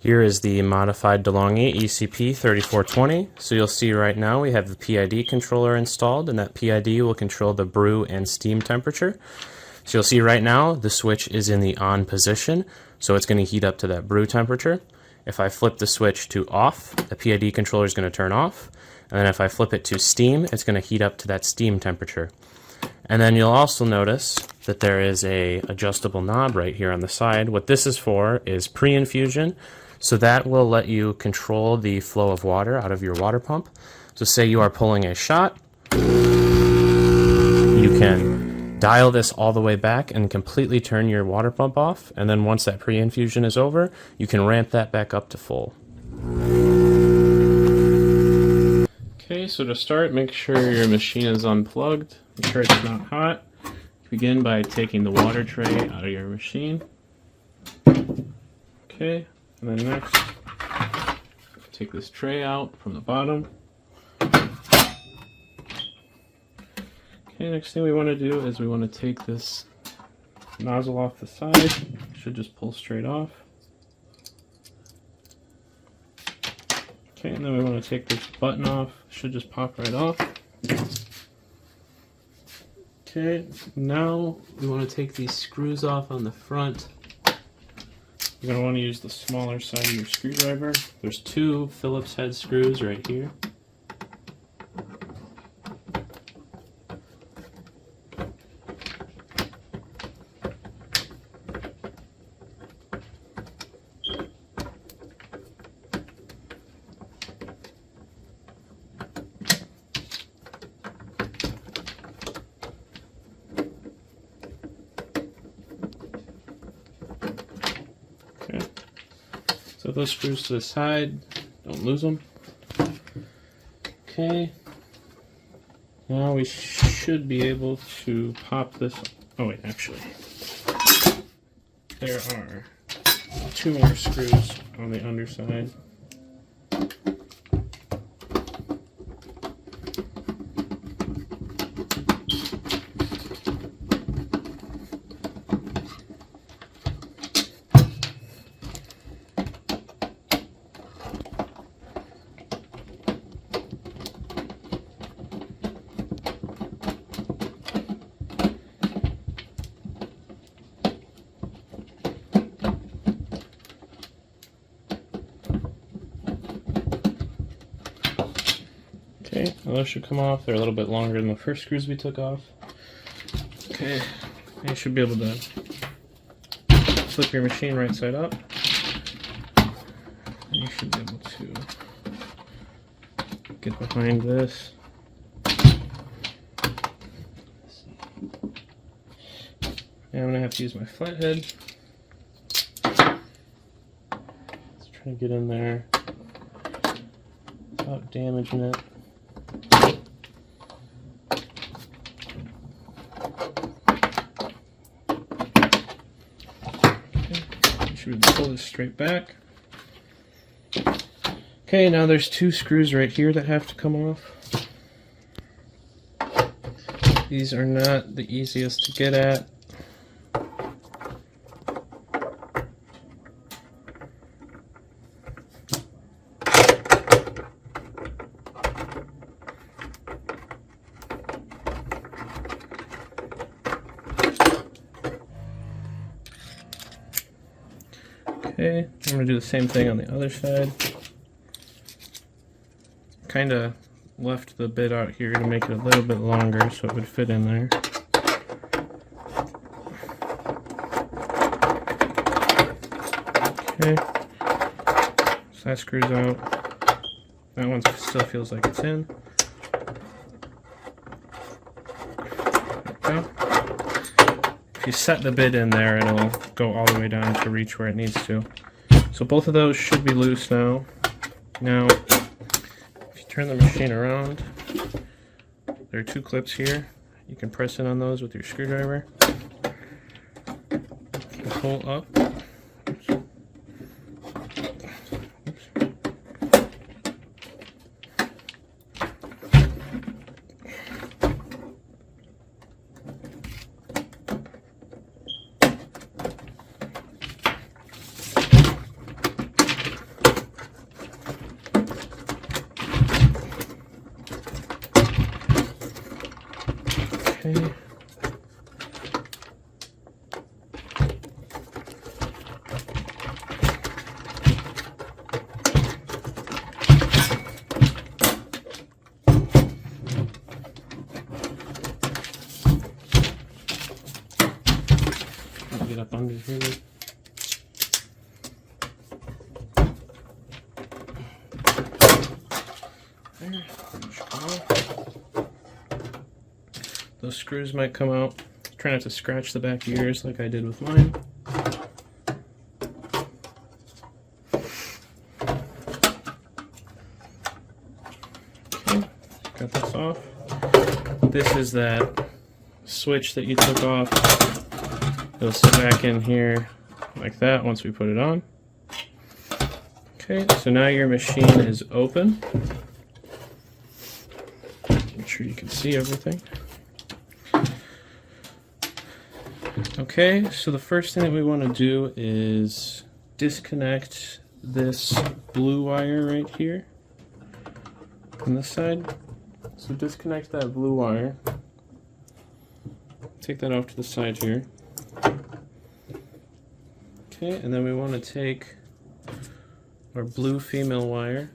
Here is the modified DeLonghi ECP3420. So you'll see right now we have the PID controller installed, and that PID will control the brew and steam temperature. So you'll see right now the switch is in the on position, so it's going to heat up to that brew temperature. If I flip the switch to off, the PID controller is going to turn off, and then if I flip it to steam, it's going to heat up to that steam temperature. And then you'll also notice that there is a adjustable knob right here on the side. What this is for is pre-infusion, so that will let you control the flow of water out of your water pump. So say you are pulling a shot, you can dial this all the way back and completely turn your water pump off, and then once that pre-infusion is over, you can ramp that back up to full. Okay, so to start, make sure your machine is unplugged, make sure it's not hot. Begin by taking the water tray out of your machine. Okay, and then next, take this tray out from the bottom. Okay, next thing we want to do is we want to take this nozzle off the side. It should just pull straight off. Okay, and then we want to take this button off. It should just pop right off. Okay, now we want to take these screws off on the front. You're going to want to use the smaller side of your screwdriver. There's two Phillips head screws right here. So those screws to the side, don't lose them. Okay, now we should be able to pop this. Oh wait, actually, there are two more screws on the underside. Okay, well, those should come off. They're a little bit longer than the first screws we took off. Okay, you should be able to flip your machine right side up. You should be able to get behind this. And I'm going to have to use my flathead. Let's try to get in there without damaging it. Should pull this straight back. Okay, now there's two screws right here that have to come off. These are not the easiest to get at. Okay, I'm going to do the same thing on the other side. Kind of left the bit out here to make it a little bit longer so it would fit in there. Okay, so that screws out. That one still feels like it's in. There we go. If you set the bit in there, it'll go all the way down to reach where it needs to. So both of those should be loose now. Now, if you turn the machine around, there are two clips here. You can press in on those with your screwdriver. Pull up. Oops. there. That should come off. Those screws might come out. Try not to scratch the back of yours like I did with mine. Okay, got this off. This is that switch that you took off. It'll sit back in here like that once we put it on. Okay, so now your machine is open. Make sure you can see everything. Okay, so the first thing that we want to do is disconnect this blue wire right here on this side. So disconnect that blue wire. Take that off to the side here. Okay, and then we want to take our blue female wire,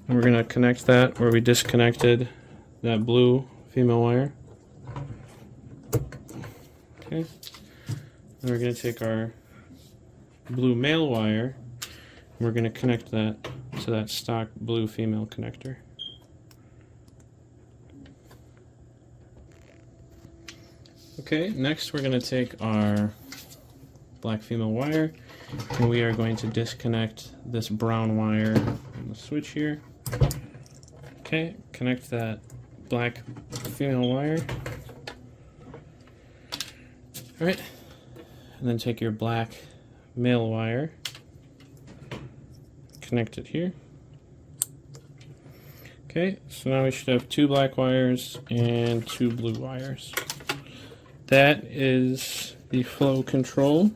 and we're going to connect that where we disconnected that blue female wire. Okay, then we're going to take our blue male wire and we're going to connect that to that stock blue female connector. Okay, next we're going to take our black female wire and we are going to disconnect this brown wire on the switch here. Okay, connect that black female wire. Alright, and then take your black male wire, connect it here. Okay, so now we should have 2 black wires and 2 blue wires. That is the flow control.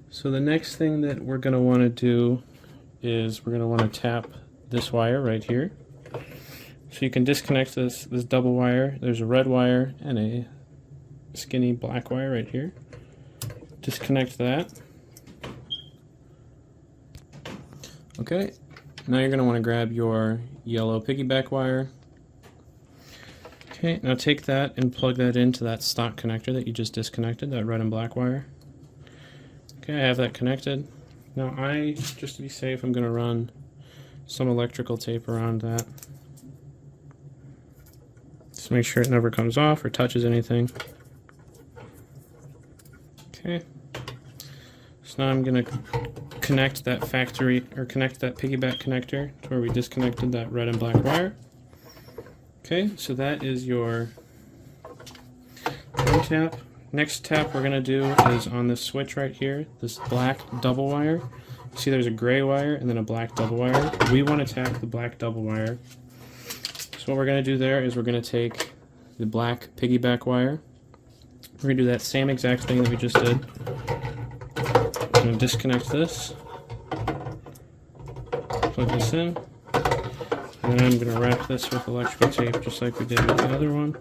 So the next thing that we're going to want to do is we're going to want to tap this wire right here. So you can disconnect this double wire. There's a red wire and a skinny black wire right here. Disconnect that. Okay, now you're going to want to grab your yellow piggyback wire. Okay, now take that and plug that into that stock connector that you just disconnected, that red and black wire. Okay, I have that connected. Now just to be safe, I'm going to run some electrical tape around that. Just make sure it never comes off or touches anything. Okay, so now I'm going to connect that connect that piggyback connector to where we disconnected that red and black wire. Okay, so that is your one tap. Next tap we're going to do is on this switch right here, this black double wire. See there's a gray wire and then a black double wire. We want to tap the black double wire. So what we're going to do there is we're going to take the black piggyback wire. We're going to do that same exact thing that we just did. We're going to disconnect this, plug this in, and then I'm going to wrap this with electrical tape just like we did with the other one.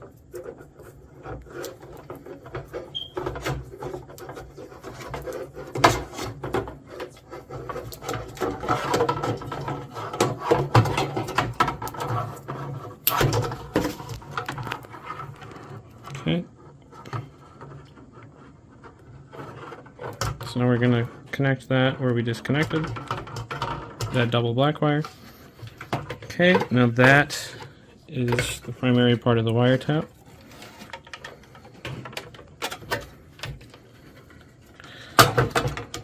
Okay. So now we're going to connect that where we disconnected that double black wire. Okay, now that is the primary part of the wire tap.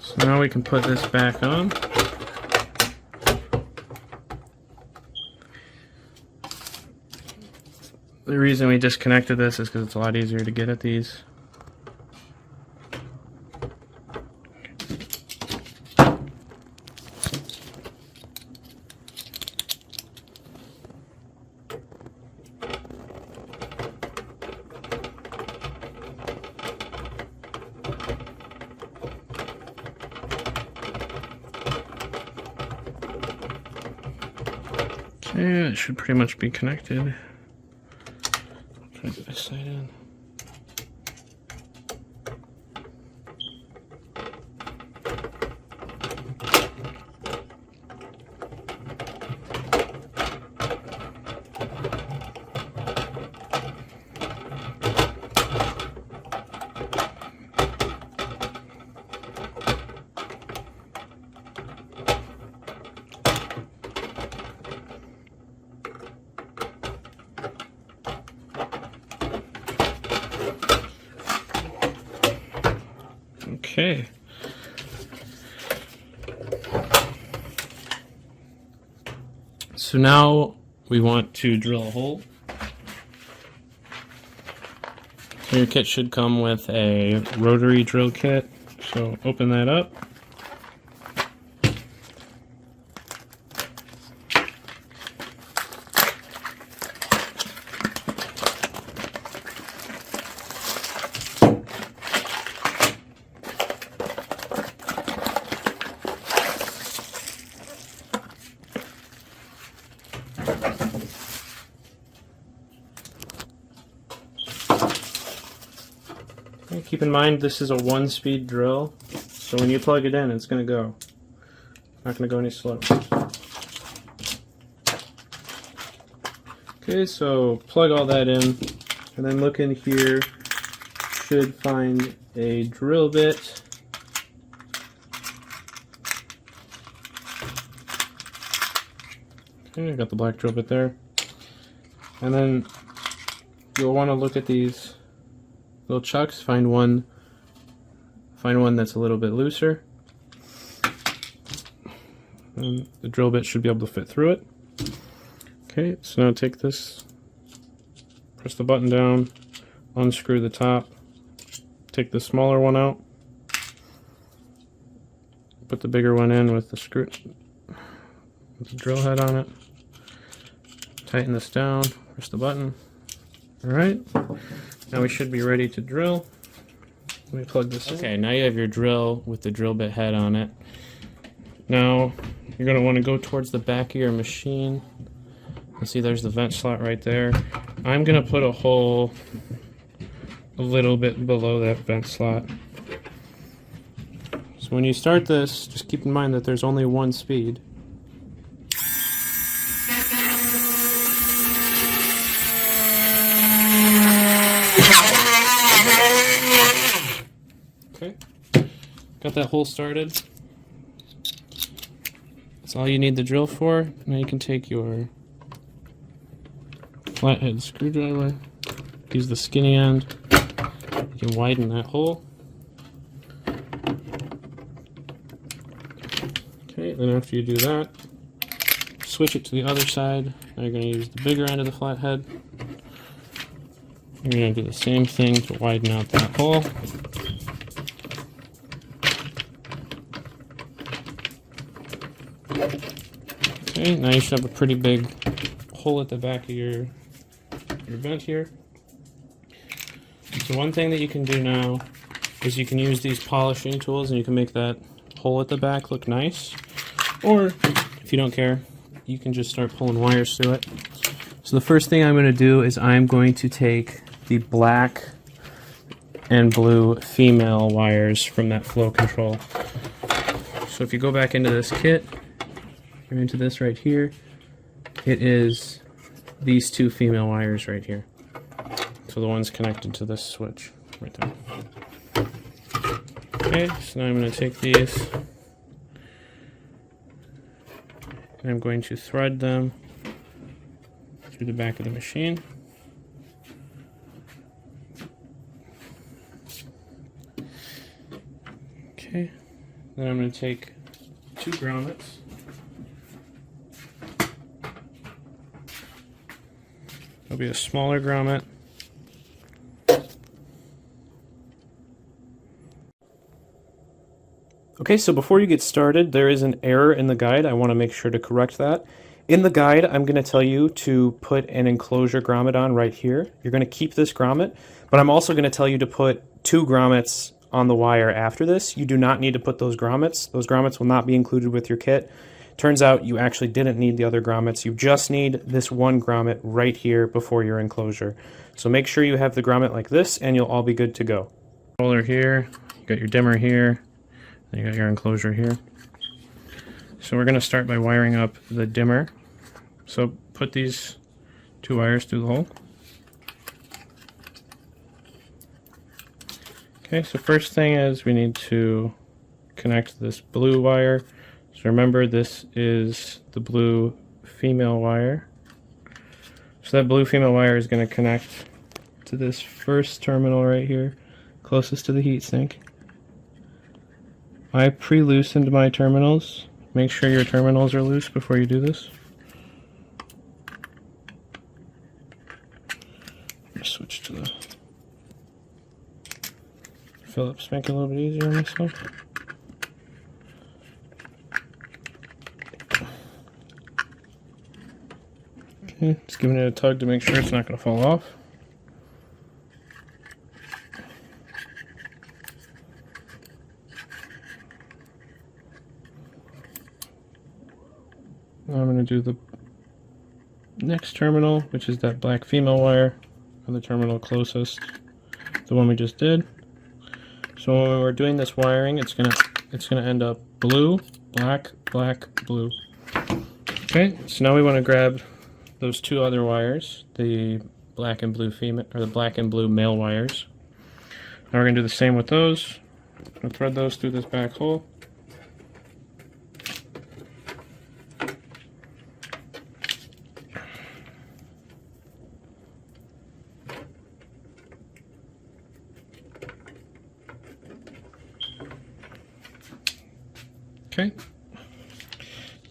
So now we can put this back on. The reason we disconnected this is because it's a lot easier to get at these. Okay, it should pretty much be connected. Try to get this side in. Okay. So now we want to drill a hole. Your kit should come with a rotary drill kit. So open that up. Keep in mind this is a 1-speed drill, so when you plug it in, it's going to go. Not going to go any slower. Okay, so plug all that in, and then look in here. Should find a drill bit. Okay, I got the black drill bit there. And then you'll want to look at these little chucks, find one that's a little bit looser. And the drill bit should be able to fit through it. Okay, so now take this, press the button down, unscrew the top, take the smaller one out, put the bigger one in with the screw, with the drill head on it, tighten this down, press the button. Alright. Now we should be ready to drill. Let me plug this in. Okay, now you have your drill with the drill bit head on it. Now you're going to want to go towards the back of your machine. You see there's the vent slot right there. I'm going to put a hole a little bit below that vent slot. So when you start this, just keep in mind that there's only 1 speed. Okay, got that hole started. That's all you need the drill for. Now you can take your flathead screwdriver, use the skinny end, you can widen that hole. Okay, then after you do that, switch it to the other side. Now you're going to use the bigger end of the flathead. You're going to do the same thing to widen out that hole. Okay, now you should have a pretty big hole at the back of your vent here. So one thing that you can do now is you can use these polishing tools and you can make that hole at the back look nice. Or, if you don't care, you can just start pulling wires through it. So the first thing I'm going to do is I'm going to take the black and blue female wires from that flow control. So if you go back into this kit, you're into this right here, it is these 2 female wires right here. So the one's connected to this switch right there. Okay, so now I'm going to take these and I'm going to thread them through the back of the machine. Okay, then I'm going to take 2 grommets. There'll be a smaller grommet. Okay, so before you get started, there is an error in the guide. I want to make sure to correct that. In the guide, I'm going to tell you to put an enclosure grommet on right here. You're going to keep this grommet, but I'm also going to tell you to put 2 grommets on the wire after this. You do not need to put those grommets. Those grommets will not be included with your kit. Turns out you actually didn't need the other grommets. You just need this 1 grommet right here before your enclosure. So make sure you have the grommet like this and you'll all be good to go. Controller here, you got your dimmer here, and you got your enclosure here. So we're going to start by wiring up the dimmer. So put these 2 wires through the hole. Okay, so first thing is we need to connect this blue wire. So remember, this is the blue female wire. So that blue female wire is going to connect to this first terminal right here, closest to the heatsink. I pre-loosened my terminals. Make sure your terminals are loose before you do this. Switch to the Phillips, make it a little bit easier on myself. Okay, just giving it a tug to make sure it's not going to fall off. Now I'm going to do the next terminal, which is that black female wire on the terminal closest, the one we just did. So when we're doing this wiring, it's gonna end up blue, black, black, blue. Okay, so now we want to grab those two other wires, the black and blue female, or the black and blue male wires. Now we're gonna do the same with those. I'm gonna thread those through this back hole. Okay.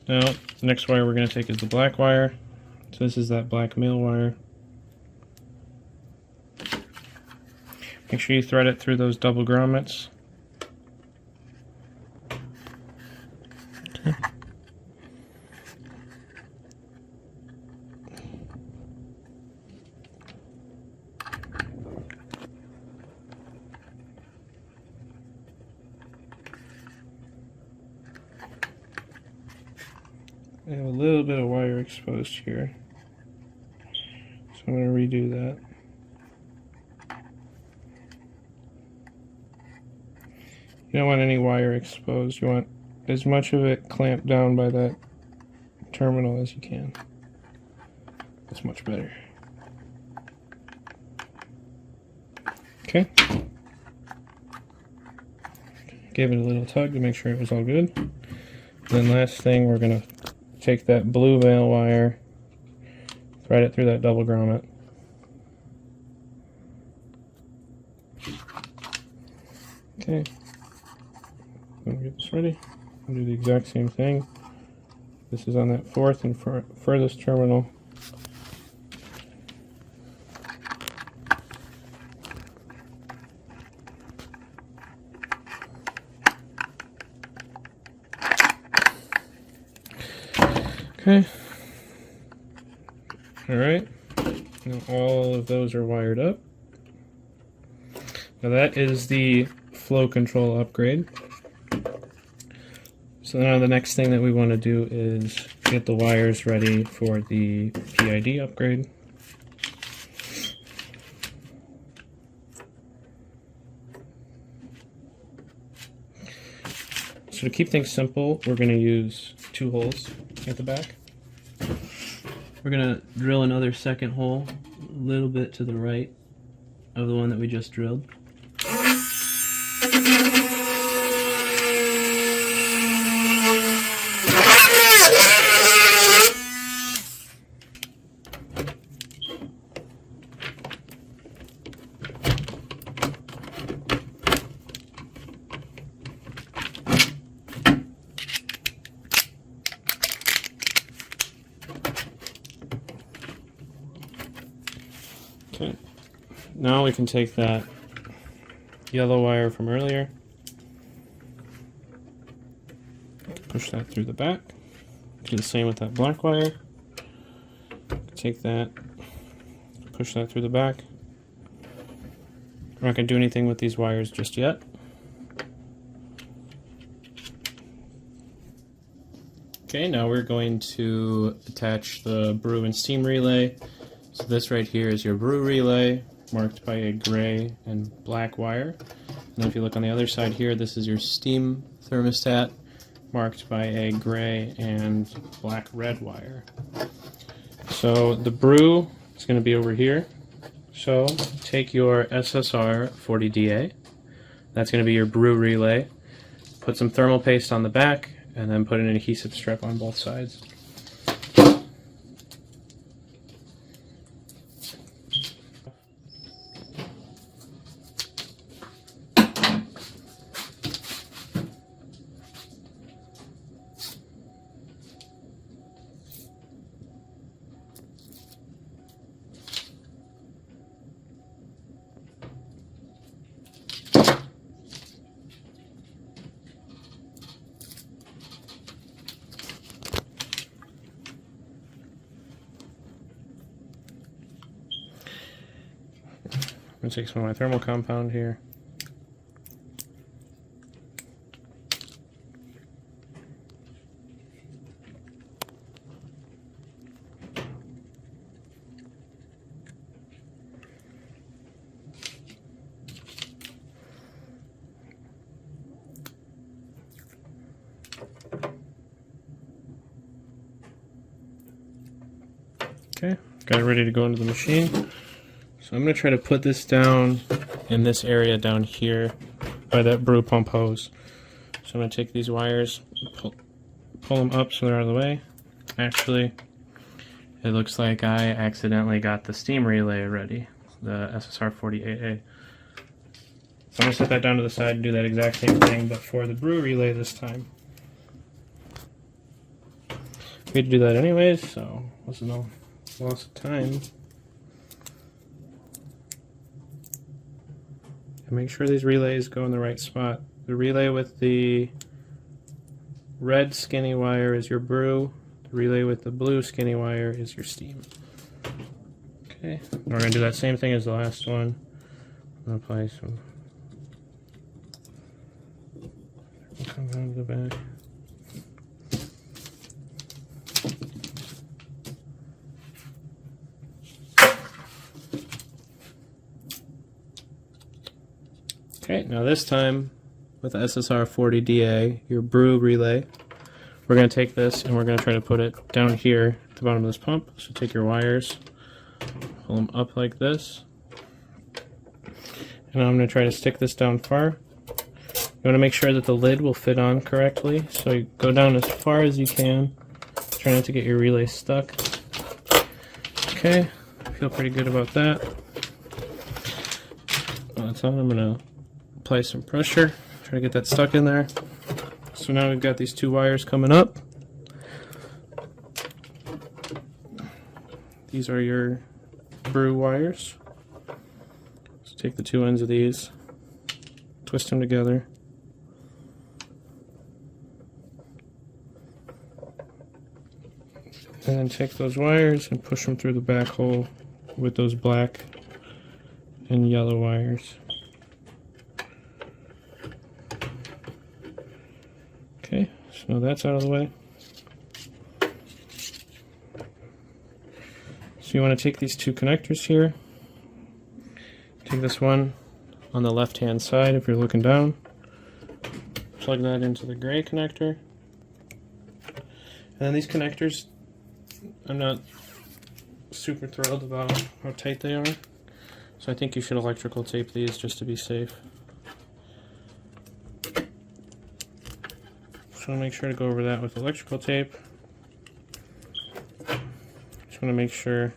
Now, the next wire we're going to take is the black wire. So this is that black male wire. Make sure you thread it through those double grommets. Okay. I have a little bit of wire exposed here, so I'm going to redo that. You don't want any wire exposed. You want as much of it clamped down by that terminal as you can. That's much better. Okay. Gave it a little tug to make sure it was all good. Then last thing, we're going to take that blue male wire, thread it through that double grommet. Okay, I'm going to get this ready. I'll do the exact same thing. This is on that fourth and furthest terminal. Okay. Alright. Now all of those are wired up. Now that is the flow control upgrade. So now the next thing that we want to do is get the wires ready for the PID upgrade. So to keep things simple, we're going to use 2 holes at the back. We're going to drill another second hole a little bit to the right of the one that we just drilled. Okay, now we can take that yellow wire from earlier, push that through the back, do the same with that black wire, take that, push that through the back. We're not going to do anything with these wires just yet. Okay, now we're going to attach the brew and steam relay. So this right here is your brew relay, marked by a gray and black wire. And if you look on the other side here, this is your steam thermostat, marked by a gray and black-red wire. So the brew is going to be over here. So take your SSR 40DA, that's going to be your brew relay, put some thermal paste on the back, and then put an adhesive strip on both sides. I'm going to take some of my thermal compound here. Okay, got it ready to go into the machine. So I'm going to try to put this down in this area down here by that brew pump hose. So I'm going to take these wires, pull them up so they're out of the way. Actually, it looks like I accidentally got the steam relay ready, the SSR40AA. So I'm going to set that down to the side and do that exact same thing, but for the brew relay this time. We had to do that anyways, so what's no loss of time. And make sure these relays go in the right spot. The relay with the red skinny wire is your brew. The relay with the blue skinny wire is your steam. Okay, we're going to do that same thing as the last one. I'm going to apply some compound to the back. Okay, now this time with the SSR40DA, your brew relay, we're going to take this and we're going to try to put it down here at the bottom of this pump. So take your wires, pull them up like this, and I'm going to try to stick this down far. You want to make sure that the lid will fit on correctly, so you go down as far as you can. Try not to get your relay stuck. Okay, I feel pretty good about that. While it's on, I'm going to apply some pressure, try to get that stuck in there. So now we've got these two wires coming up. These are your brew wires. So take the two ends of these, twist them together. And then take those wires and push them through the back hole with those black and yellow wires. Okay, so that's out of the way. So you want to take these two connectors here, take this one on the left hand side if you're looking down, plug that into the gray connector, and then these connectors, I'm not super thrilled about how tight they are, so I think you should electrical tape these just to be safe. So make sure to go over that with electrical tape. Just want to make sure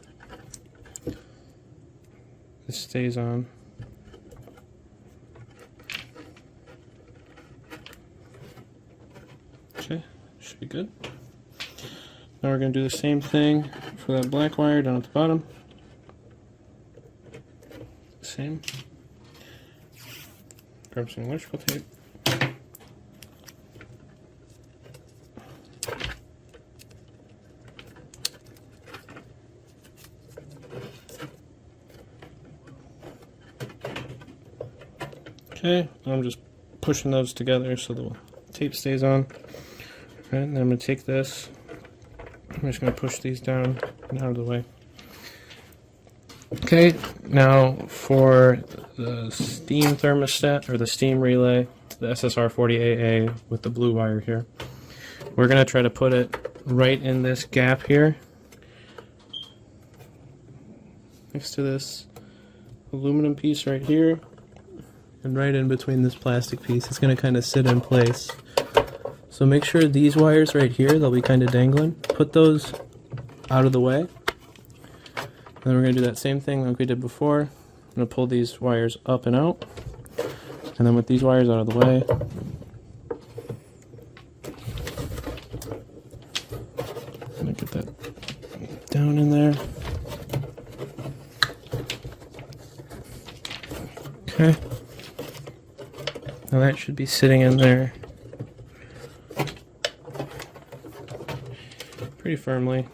this stays on. Okay, should be good. Now we're going to do the same thing for that black wire down at the bottom. Same. Grab some electrical tape. Okay, I'm just pushing those together so the tape stays on. Right, and then I'm going to take this, I'm just going to push these down and out of the way. Okay, now for the steam thermostat, or the steam relay, the SSR40AA with the blue wire here, we're going to try to put it right in this gap here, next to this aluminum piece right here. And right in between this plastic piece, it's going to kind of sit in place. So make sure these wires right here, they'll be kind of dangling. Put those out of the way. And then we're going to do that same thing like we did before. I'm going to pull these wires up and out. And then with these wires out of the way, I'm going to get that down in there. Okay. Now that should be sitting in there pretty firmly.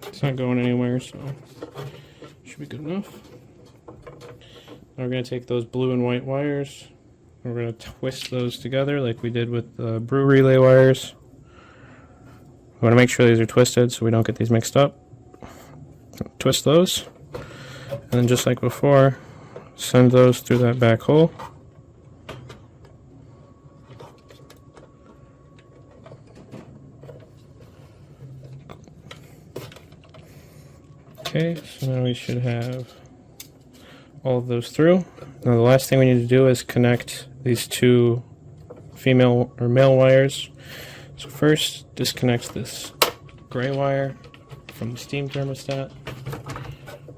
It's not going anywhere, so it should be good enough. Now we're going to take those blue and white wires. We're going to twist those together like we did with the brew relay wires. We want to make sure these are twisted so we don't get these mixed up. Twist those, and then just like before, send those through that back hole. Okay, so now we should have all of those through. Now the last thing we need to do is connect these two female or male wires. So first, disconnect this gray wire from the steam thermostat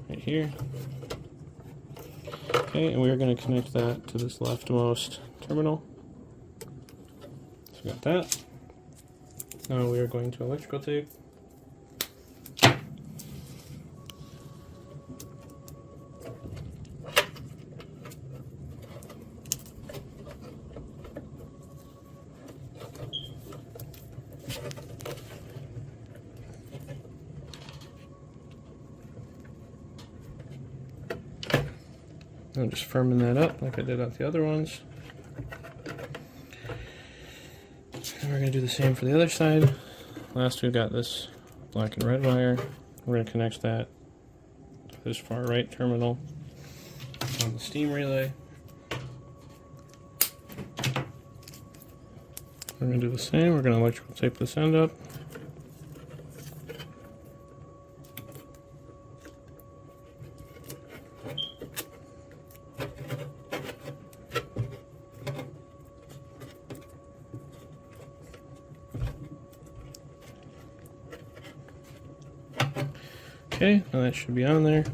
right here. Okay, and we're going to connect that to this leftmost terminal. So we got that. Now we are going to electrical tape. I'm just firming that up like I did on the other ones. And we're going to do the same for the other side. Last we've got this black and red wire. We're going to connect that to this far right terminal on the steam relay. We're going to do the same. We're going to electrical tape this end up. Okay, now that should be on there.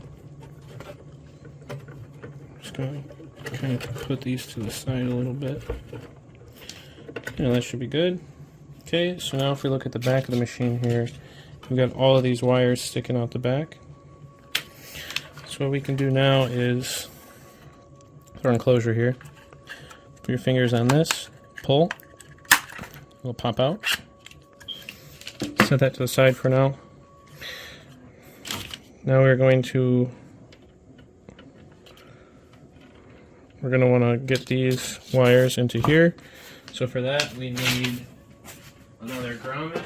Just going to kind of put these to the side a little bit. Okay, that should be good. Okay, so now if we look at the back of the machine here, we've got all of these wires sticking out the back. So what we can do now is, our enclosure here, put your fingers on this, pull, it'll pop out. Set that to the side for now. Now we're going to want to get these wires into here. So for that we need another grommet.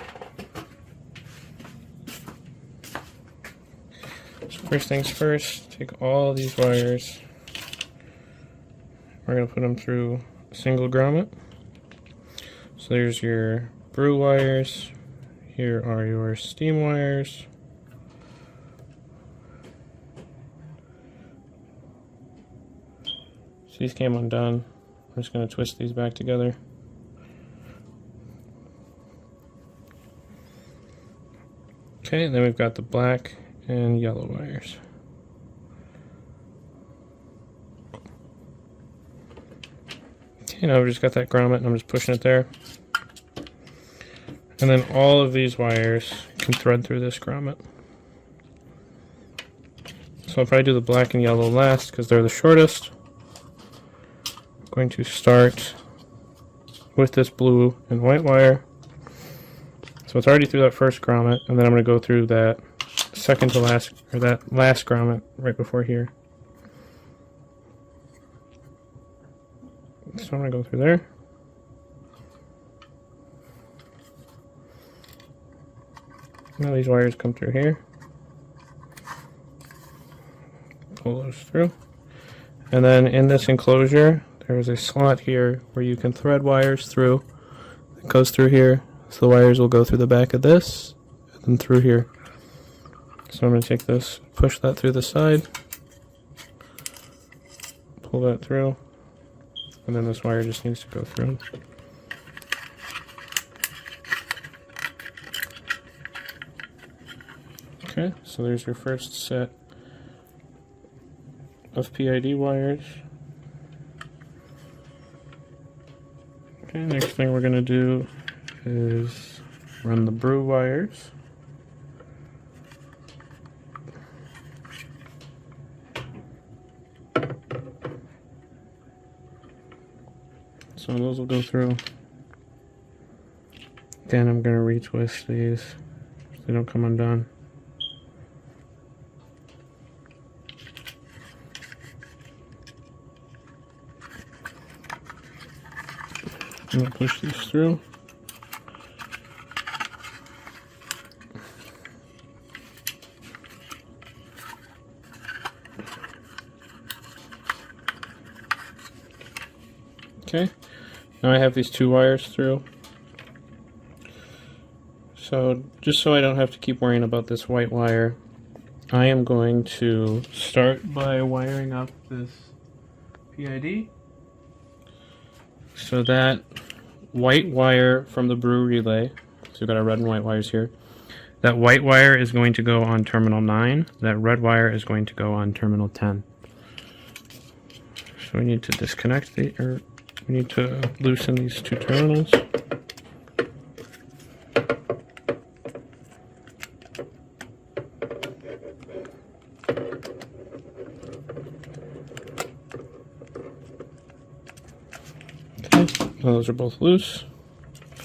So first things first, take all these wires. We're going to put them through a single grommet. So there's your brew wires. Here are your steam wires. So these came undone. I'm just going to twist these back together. Okay, and then we've got the black and yellow wires. Okay, now we've just got that grommet and I'm just pushing it there. And then all of these wires can thread through this grommet. So I'll probably do the black and yellow last because they're the shortest. Going to start with this blue and white wire. So it's already through that first grommet, and then I'm going to go through that second to last, or that last grommet right before here. So I'm going to go through there. Now these wires come through here. Pull those through. And then in this enclosure, there's a slot here where you can thread wires through. It goes through here, so the wires will go through the back of this and then through here. So I'm going to take this, push that through the side, pull that through, and then this wire just needs to go through. Okay, so there's your first set of PID wires. Okay, next thing we're going to do is run the brew wires. So those will go through. Again, I'm going to retwist these so they don't come undone. I'm going to push these through. Okay, now I have these 2 wires through. So just so I don't have to keep worrying about this white wire, I am going to start by wiring up this PID. So that white wire from the brew relay, so we've got our red and white wires here, that white wire is going to go on terminal 9, that red wire is going to go on terminal 10. So we need to disconnect we need to loosen these 2 terminals. Okay, now those are both loose. So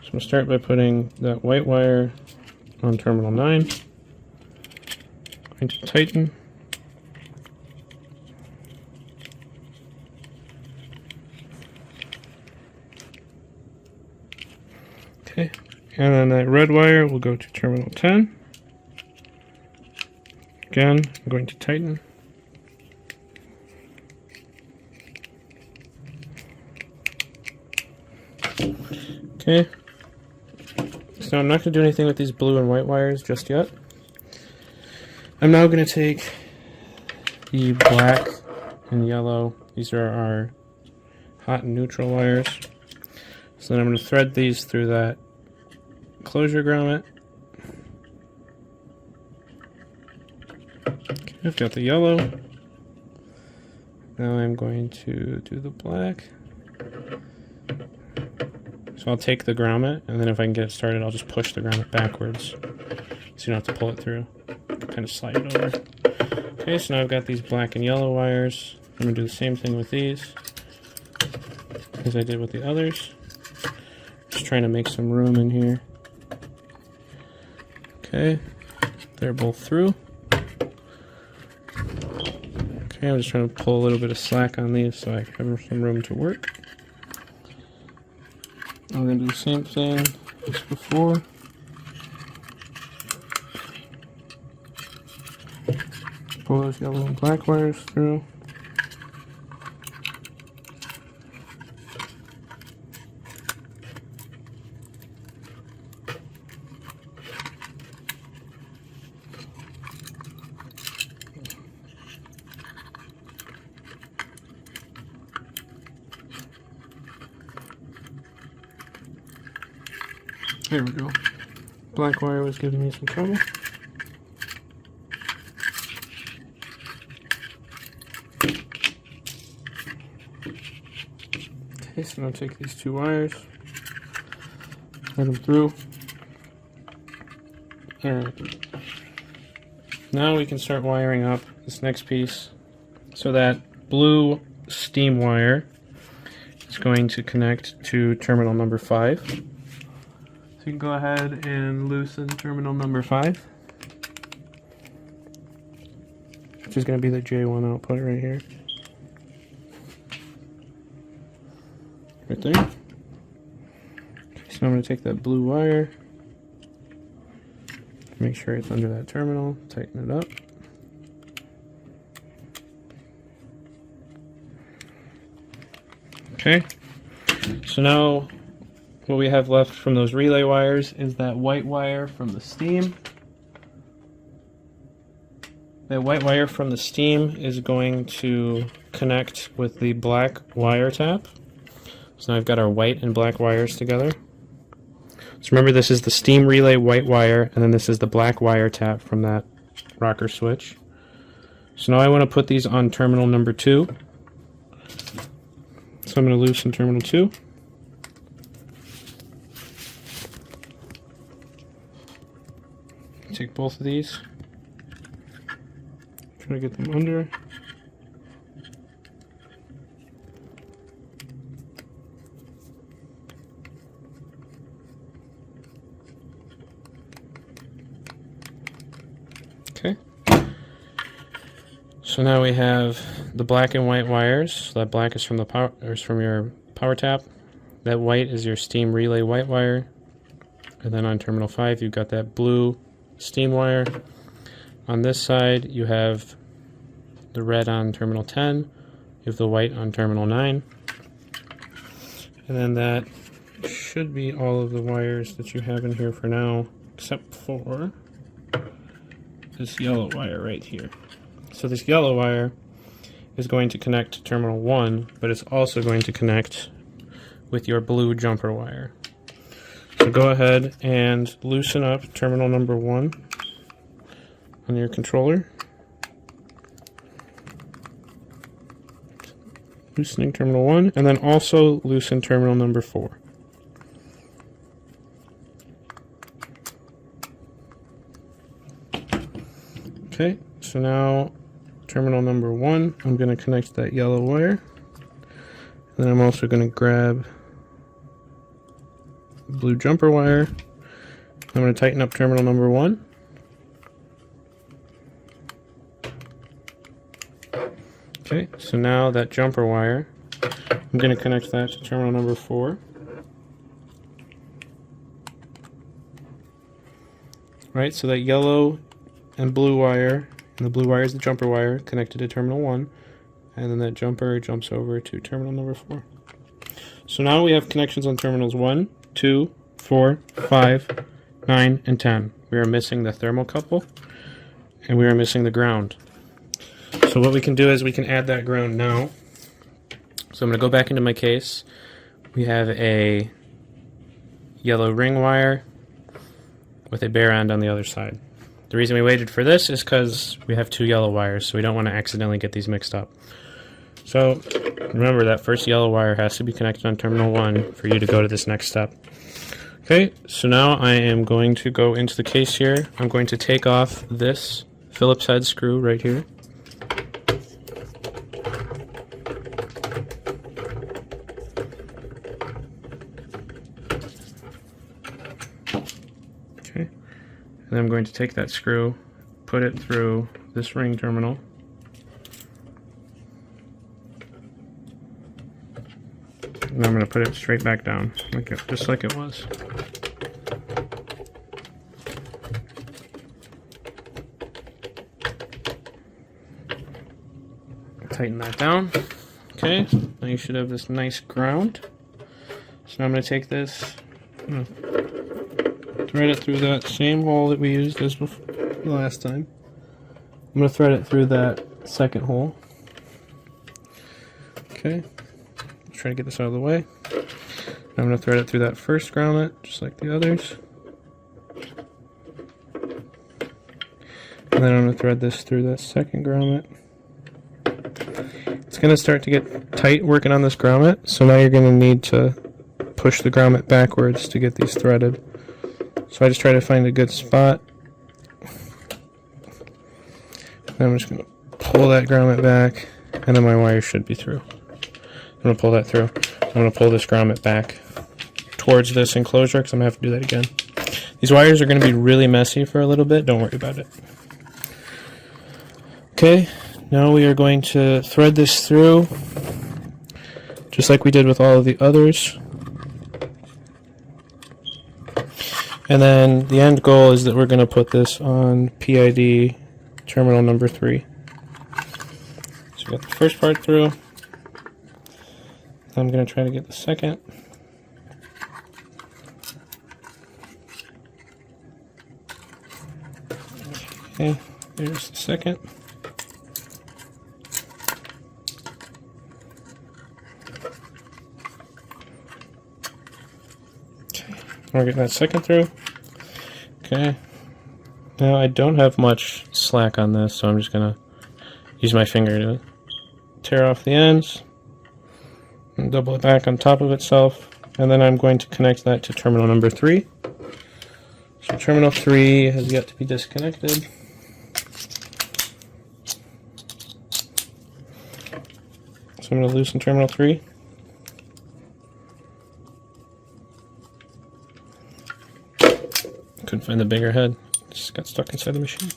I'm going to start by putting that white wire on terminal 9. I'm going to tighten. Okay, and then that red wire will go to terminal 10. Again, I'm going to tighten. Okay, so I'm not going to do anything with these blue and white wires just yet. I'm now going to take the black and yellow, these are our hot and neutral wires. So then I'm going to thread these through that closure grommet. Okay, I've got the yellow. Now I'm going to do the black. So I'll take the grommet, and then if I can get it started, I'll just push the grommet backwards, so you don't have to pull it through. Kind of slide it over. Okay, so now I've got these black and yellow wires. I'm going to do the same thing with these as I did with the others. Just trying to make some room in here. Okay, they're both through. Okay, I'm just trying to pull a little bit of slack on these so I have some room to work. I'm going to do the same thing as before. Pull those yellow and black wires through. There we go. Black wire was giving me some trouble. Okay, so now take these 2 wires, thread them through. Alright. Now we can start wiring up this next piece. So that blue steam wire is going to connect to terminal number 5. You can go ahead and loosen terminal number 5, which is going to be the J1 output right here. Right there. Okay, so I'm going to take that blue wire, make sure it's under that terminal, tighten it up. Okay, so now what we have left from those relay wires is that white wire from the steam. That white wire from the steam is going to connect with the black wire tap. So now I've got our white and black wires together. So remember, this is the steam relay white wire, and then this is the black wire tap from that rocker switch. So now I want to put these on terminal number 2. So I'm going to loosen terminal 2. Take both of these, try to get them under. Okay. So now we have the black and white wires. So that black is from the power, or is from your power tap. that white is your steam relay white wire. And then on terminal 5, you've got that blue steam wire. On this side, you have the red on terminal 10. You have the white on terminal 9. And then that should be all of the wires that you have in here for now, except for this yellow wire right here. So this yellow wire is going to connect to terminal 1, but it's also going to connect with your blue jumper wire. So go ahead and loosen up terminal number 1 on your controller. Loosening terminal 1, and then also loosen terminal number 4. Okay, so now terminal number 1, I'm going to connect that yellow wire. And then I'm also going to grab the blue jumper wire. I'm going to tighten up terminal number 1. Okay, so now that jumper wire, I'm going to connect that to terminal number 4. Right, so that yellow and blue wire, and the blue wire is the jumper wire connected to terminal 1, and then that jumper jumps over to terminal number 4. So now we have connections on terminals 1, 2, 4, 5, 9, and 10. We are missing the thermocouple, and we are missing the ground. So what we can do is we can add that ground now. So I'm going to go back into my case. We have a yellow ring wire with a bare end on the other side. The reason we waited for this is because we have 2 yellow wires, so we don't want to accidentally get these mixed up. So remember, that first yellow wire has to be connected on terminal 1 for you to go to this next step. Okay, so now I am going to go into the case here. I'm going to take off this Phillips head screw right here. Okay, and then I'm going to take that screw, put it through this ring terminal. And I'm going to put it straight back down, just like it was. Tighten that down. Okay, now you should have this nice ground. So now I'm going to take this, thread it through that same hole that we used as before, last time. I'm going to thread it through that second hole. Okay, let's try to get this out of the way. I'm going to thread it through that first grommet, just like the others. And then I'm going to thread this through that second grommet. It's going to start to get tight working on this grommet, so now you're going to need to push the grommet backwards to get these threaded. So I just try to find a good spot. And I'm just going to pull that grommet back, and then my wire should be through. I'm going to pull that through. I'm going to pull this grommet back towards this enclosure because I'm going to have to do that again. These wires are going to be really messy for a little bit. Don't worry about it. Okay, now we are going to thread this through just like we did with all of the others. And then the end goal is that we're going to put this on PID terminal number 3. So we got the first part through. I'm going to try to get the second. Okay, there's the second. Okay, we're getting that second through. Okay. Now I don't have much slack on this, so I'm just going to use my finger to tear off the ends and double it back on top of itself, and then I'm going to connect that to terminal number 3. So terminal 3 has yet to be disconnected. So I'm going to loosen terminal 3. Couldn't find the bigger head. Just got stuck inside the machine.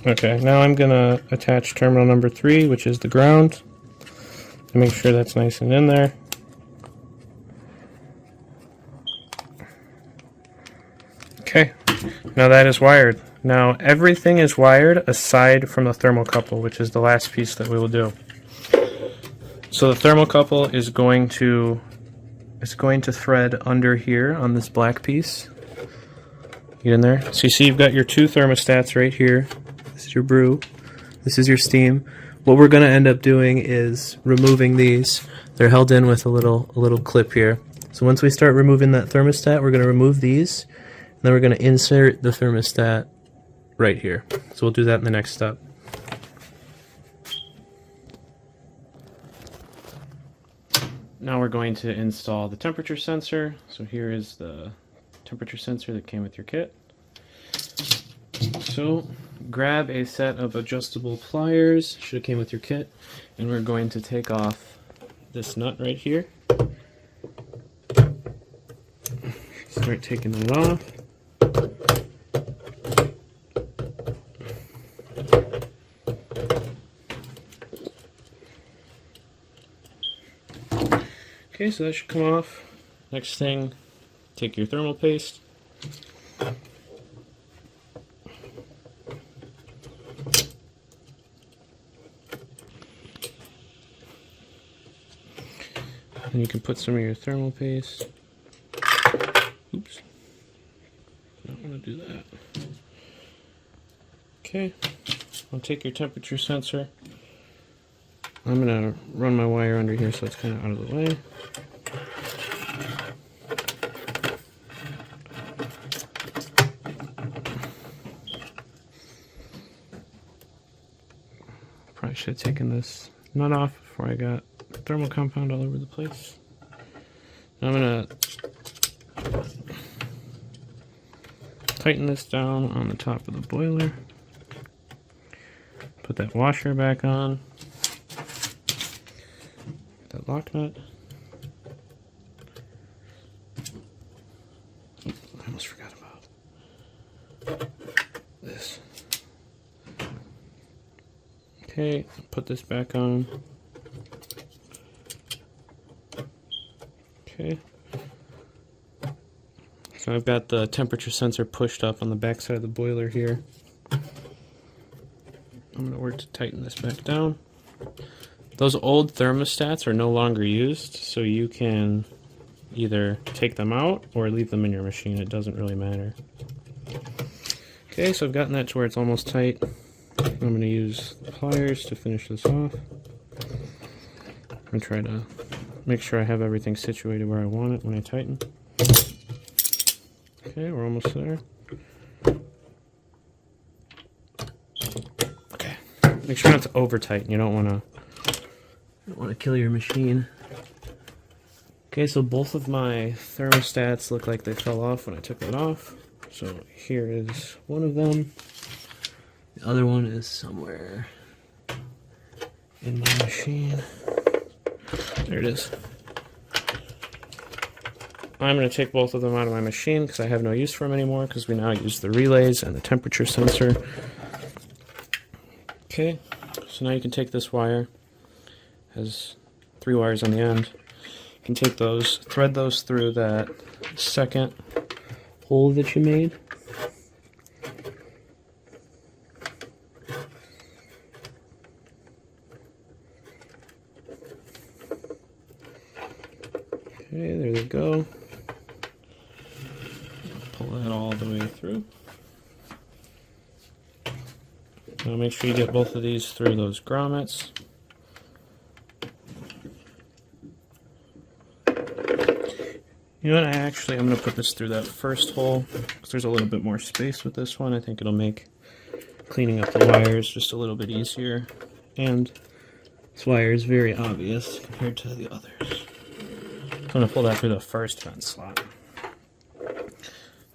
Okay, now I'm going to attach terminal number 3, which is the ground. Make sure that's nice and in there. Okay, now that is wired. Now everything is wired aside from the thermocouple, which is the last piece that we will do. So the thermocouple is going to thread under here on this black piece. Get in there. So you see you've got your two thermostats right here. This is your brew. This is your steam. What we're going to end up doing is removing these. They're held in with a little clip here. So once we start removing that thermostat, we're going to remove these, and then we're going to insert the thermostat right here. So we'll do that in the next step. Now we're going to install the temperature sensor. So here is the temperature sensor that came with your kit. So grab a set of adjustable pliers, should have came with your kit, and we're going to take off this nut right here. Start taking it off. Okay, so that should come off. Next thing, take your thermal paste. And you can put some of your thermal paste. Oops. Don't want to do that. Okay. I'll take your temperature sensor. I'm going to run my wire under here so it's kind of out of the way. Probably should have taken this nut off before I got thermal compound all over the place. Now I'm going to tighten this down on the top of the boiler. Put that washer back on. That lock nut. Oh, I almost forgot about this. Okay, put this back on. Okay. So I've got the temperature sensor pushed up on the back side of the boiler here. I'm going to work to tighten this back down. Those old thermostats are no longer used, so you can either take them out or leave them in your machine. It doesn't really matter. Okay, so I've gotten that to where it's almost tight. I'm going to use the pliers to finish this off. I'm going to try to make sure I have everything situated where I want it when I tighten. Okay, we're almost there. Okay, make sure not to over tighten. You don't want to kill your machine. Okay, so both of my thermostats look like they fell off when I took it off. So here is one of them. The other one is somewhere in my machine. There it is. I'm going to take both of them out of my machine because I have no use for them anymore because we now use the relays and the temperature sensor. Okay, so now you can take this wire. It has 3 wires on the end. You can take those, thread those through that second hole that you made. Okay, there they go. Pull that all the way through. Now make sure you get both of these through those grommets. You know what, I'm going to put this through that first hole because there's a little bit more space with this one. I think it'll make cleaning up the wires just a little bit easier. And this wire is very obvious compared to the others. I'm going to pull that through the first vent slot.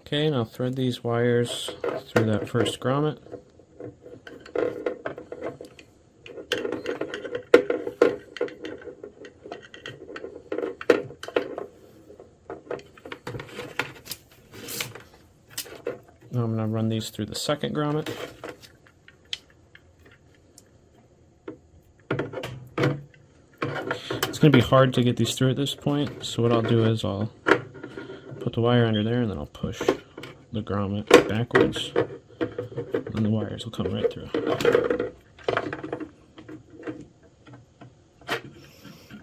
Okay, now thread these wires through that first grommet. Now I'm going to run these through the second grommet. going to be hard to get these through at this point, so what I'll do is I'll put the wire under there and then I'll push the grommet backwards and the wires will come right through.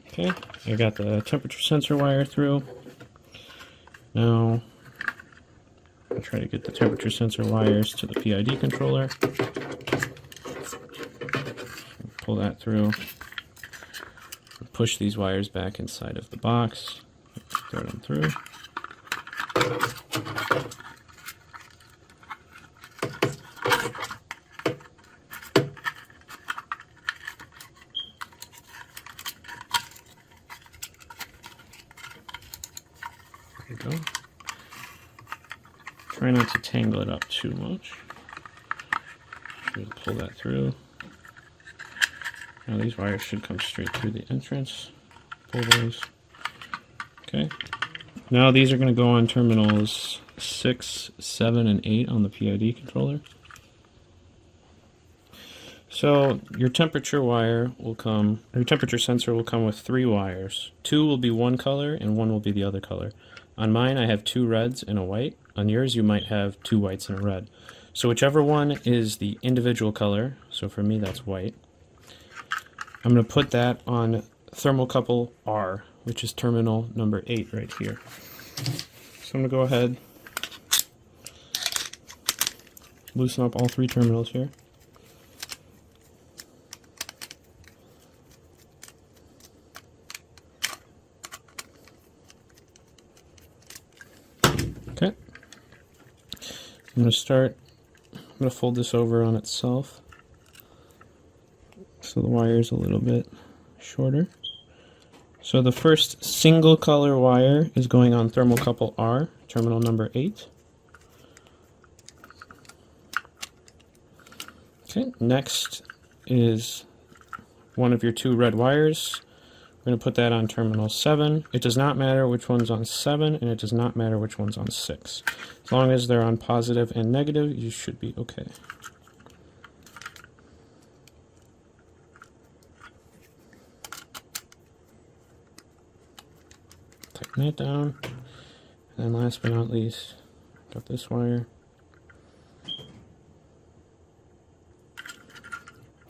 Okay, I got the temperature sensor wire through. Now I'll try to get the temperature sensor wires to the PID controller. Pull that through. Push these wires back inside of the box. Throw them through. There you go. Try not to tangle it up too much. Just pull that through. Now these wires should come straight through the entrance. Pull those. Okay. Now these are going to go on terminals 6, 7, and 8 on the PID controller. So your temperature wire will come, your temperature sensor will come with 3 wires. 2 will be one color and 1 will be the other color. On mine I have 2 reds and a white. On yours you might have 2 whites and a red. So whichever one is the individual color, so for me that's white, I'm going to put that on thermocouple R, which is terminal number 8 right here. So I'm going to go ahead, loosen up all 3 terminals here. Okay. I'm going to fold this over on itself, so the wire is a little bit shorter. So the first single color wire is going on thermocouple R, terminal number 8. Okay, next is one of your 2 red wires. We're going to put that on terminal 7. It does not matter which one's on 7, and it does not matter which one's on 6. As long as they're on positive and negative, you should be okay. Tighten that down. And then last but not least, got this wire.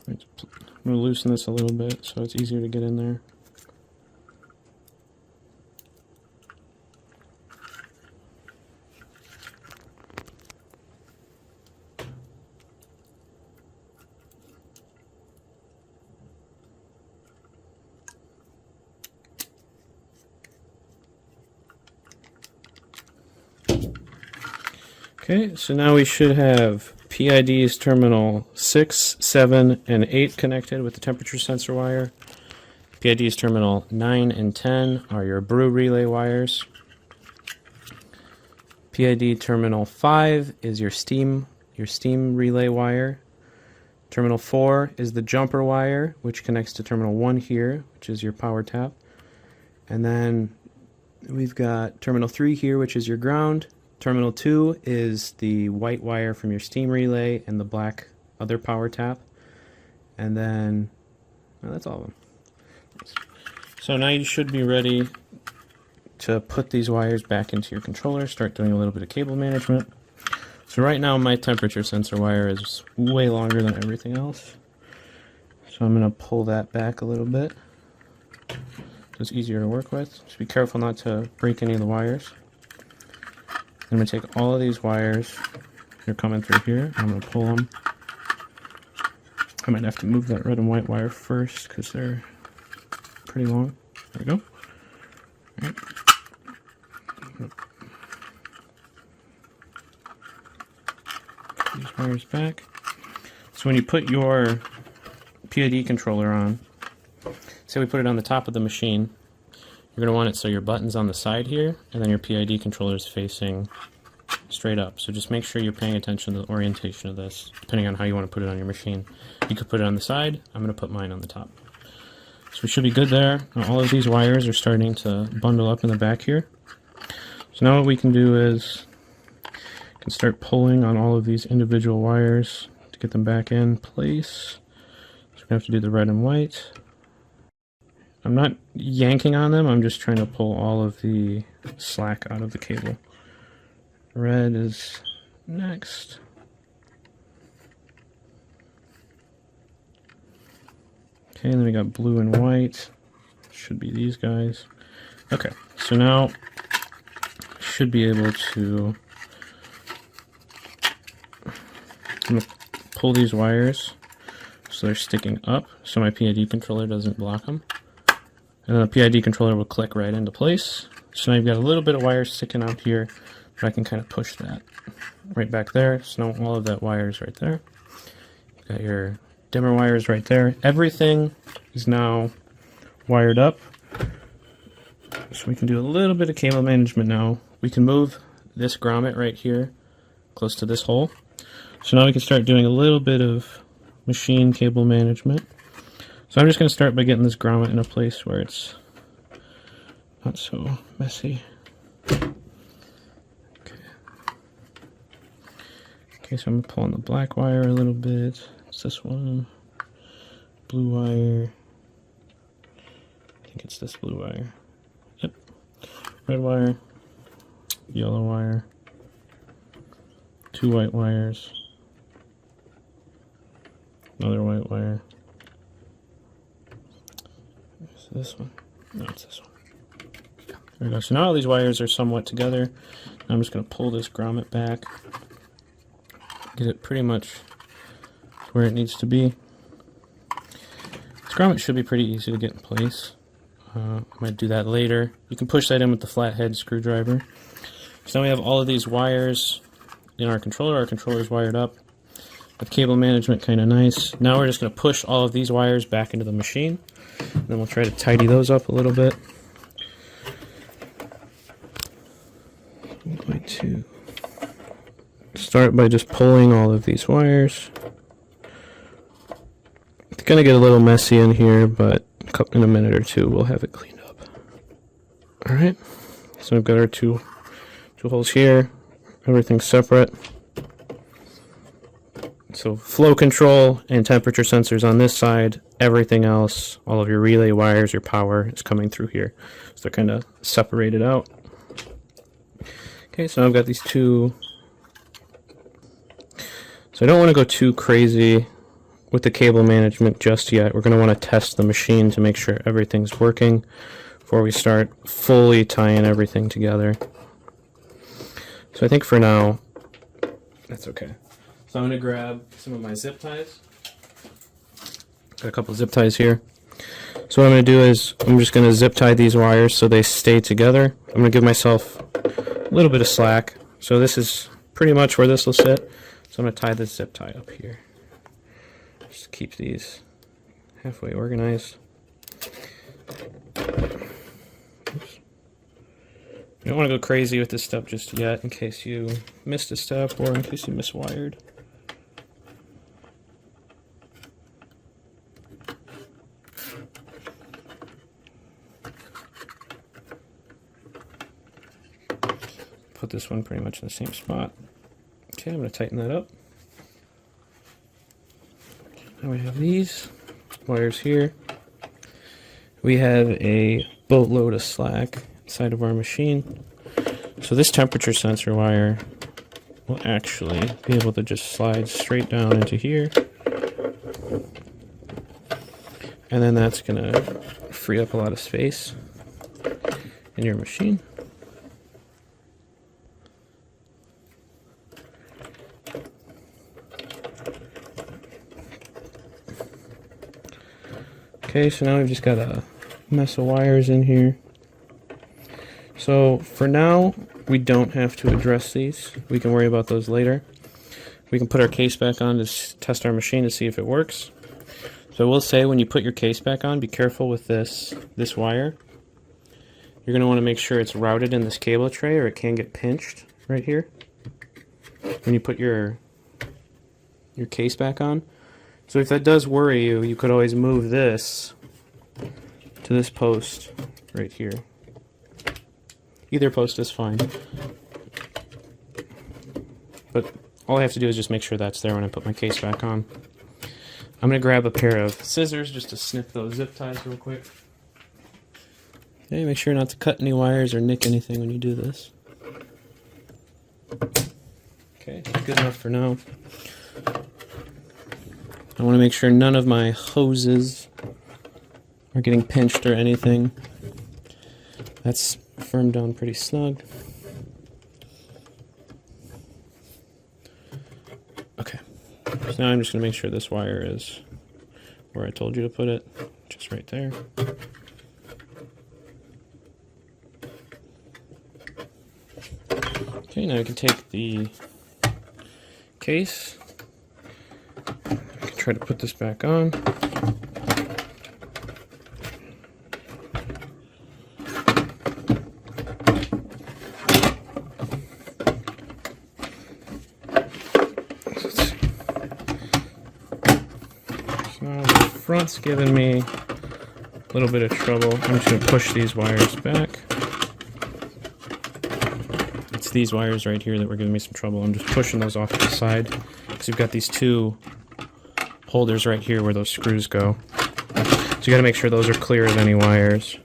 I'm going to loosen this a little bit so it's easier to get in there. Okay, so now we should have PID's terminal 6, 7, and 8 connected with the temperature sensor wire. PID's terminal 9 and 10 are your brew relay wires. PID terminal 5 is your steam relay wire. Terminal 4 is the jumper wire, which connects to terminal 1 here, which is your power tap. And then we've got terminal 3 here, which is your ground. Terminal 2 is the white wire from your steam relay and the black other power tap. And then, well, that's all of them. So now you should be ready to put these wires back into your controller, start doing a little bit of cable management. So right now my temperature sensor wire is way longer than everything else. So I'm going to pull that back a little bit so it's easier to work with. Just be careful not to break any of the wires. I'm going to take all of these wires, they're coming through here, I'm going to pull them. I might have to move that red and white wire first because they're pretty long. There we go. All right. These wires back. So when you put your PID controller on, say we put it on the top of the machine, you're going to want it so your button's on the side here, and then your PID controller is facing straight up. So just make sure you're paying attention to the orientation of this, depending on how you want to put it on your machine. You could put it on the side. I'm going to put mine on the top. So we should be good there. Now all of these wires are starting to bundle up in the back here. So now what we can do is we can start pulling on all of these individual wires to get them back in place. So we're going to have to do the red and white. I'm not yanking on them, I'm just trying to pull all of the slack out of the cable. Red is next. Okay, and then we got blue and white. Should be these guys. Okay, so now should be able to, I'm gonna pull these wires so they're sticking up so my PID controller doesn't block them. And then the PID controller will click right into place. So now you've got a little bit of wire sticking out here, but I can kind of push that right back there. So now all of that wire is right there. You've got your dimmer wires right there. Everything is now wired up. So we can do a little bit of cable management now. We can move this grommet right here close to this hole. So now we can start doing a little bit of machine cable management. So I'm just going to start by getting this grommet in a place where it's not so messy. Okay, so I'm going to pull on the black wire a little bit. It's this one. Blue wire. I think it's this blue wire. Yep. Red wire. Yellow wire. 2 white wires. Another white wire. Is this one? No, it's this one. There we go. So now all these wires are somewhat together. I'm just going to pull this grommet back. Get it pretty much where it needs to be. This grommet should be pretty easy to get in place. I might do that later. You can push that in with the flathead screwdriver. So now we have all of these wires in our controller. Our controller is wired up. With cable management, kind of nice. Now we're just going to push all of these wires back into the machine. And then we'll try to tidy those up a little bit. I'm going to start by just pulling all of these wires. It's going to get a little messy in here, but in a minute or two we'll have it cleaned up. Alright, so we've got our two holes here. Everything's separate. So flow control and temperature sensors on this side. Everything else, all of your relay wires, your power is coming through here. So they're kind of separated out. Okay, so I've got these two. So I don't want to go too crazy with the cable management just yet. We're going to want to test the machine to make sure everything's working before we start fully tying everything together. So I think for now, that's okay. So I'm going to grab some of my zip ties. Got a couple zip ties here. So what I'm going to do is I'm just going to zip tie these wires so they stay together. I'm going to give myself a little bit of slack. So this is pretty much where this will sit. So I'm going to tie this zip tie up here. Just keep these halfway organized. Oops. You don't want to go crazy with this step just yet in case you missed a step or in case you miswired. Put this one pretty much in the same spot. Okay, I'm going to tighten that up. Now we have these wires here. We have a boatload of slack inside of our machine. So this temperature sensor wire will actually be able to just slide straight down into here. And then that's going to free up a lot of space in your machine. Okay, so now we've just got a mess of wires in here. So for now, we don't have to address these. We can worry about those later. We can put our case back on to test our machine to see if it works. So I will say when you put your case back on, be careful with this wire. You're going to want to make sure it's routed in this cable tray or it can get pinched right here when you put your case back on. So if that does worry you, you could always move this to this post right here. Either post is fine. But all I have to do is just make sure that's there when I put my case back on. I'm going to grab a pair of scissors just to snip those zip ties real quick. Okay, make sure not to cut any wires or nick anything when you do this. Okay, that's good enough for now. I want to make sure none of my hoses are getting pinched or anything. That's firmed down pretty snug. Okay, so now I'm just going to make sure this wire is where I told you to put it, just right there. Okay, now I can take the case. I can try to put this back on. Front's giving me a little bit of trouble. I'm just going to push these wires back. It's these wires right here that were giving me some trouble. I'm just pushing those off to the side because you've got these two holders right here where those screws go. So you got to make sure those are clear of any wires.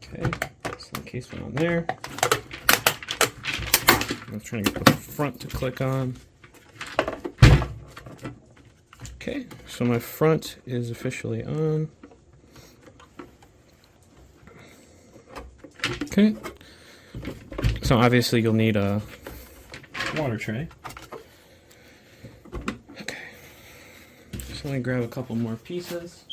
Okay, so the case went on there. I'm trying to get the front to click on. Okay, so my front is officially on. Okay, so obviously you'll need a water tray. Okay, so let me grab a couple more pieces.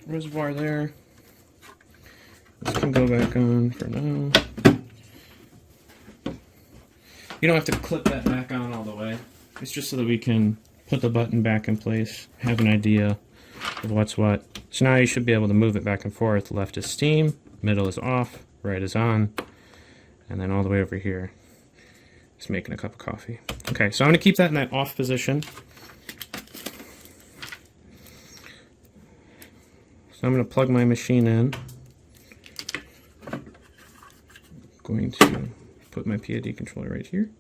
Reservoir there. This can go back on for now. You don't have to clip that back on all the way. It's just so that we can put the button back in place, have an idea of what's what. So now you should be able to move it back and forth. Left is steam, middle is off, right is on, and then all the way over here is making a cup of coffee. Okay, so I'm going to keep that in that off position. So I'm going to plug my machine in. I'm going to put my PID controller right here.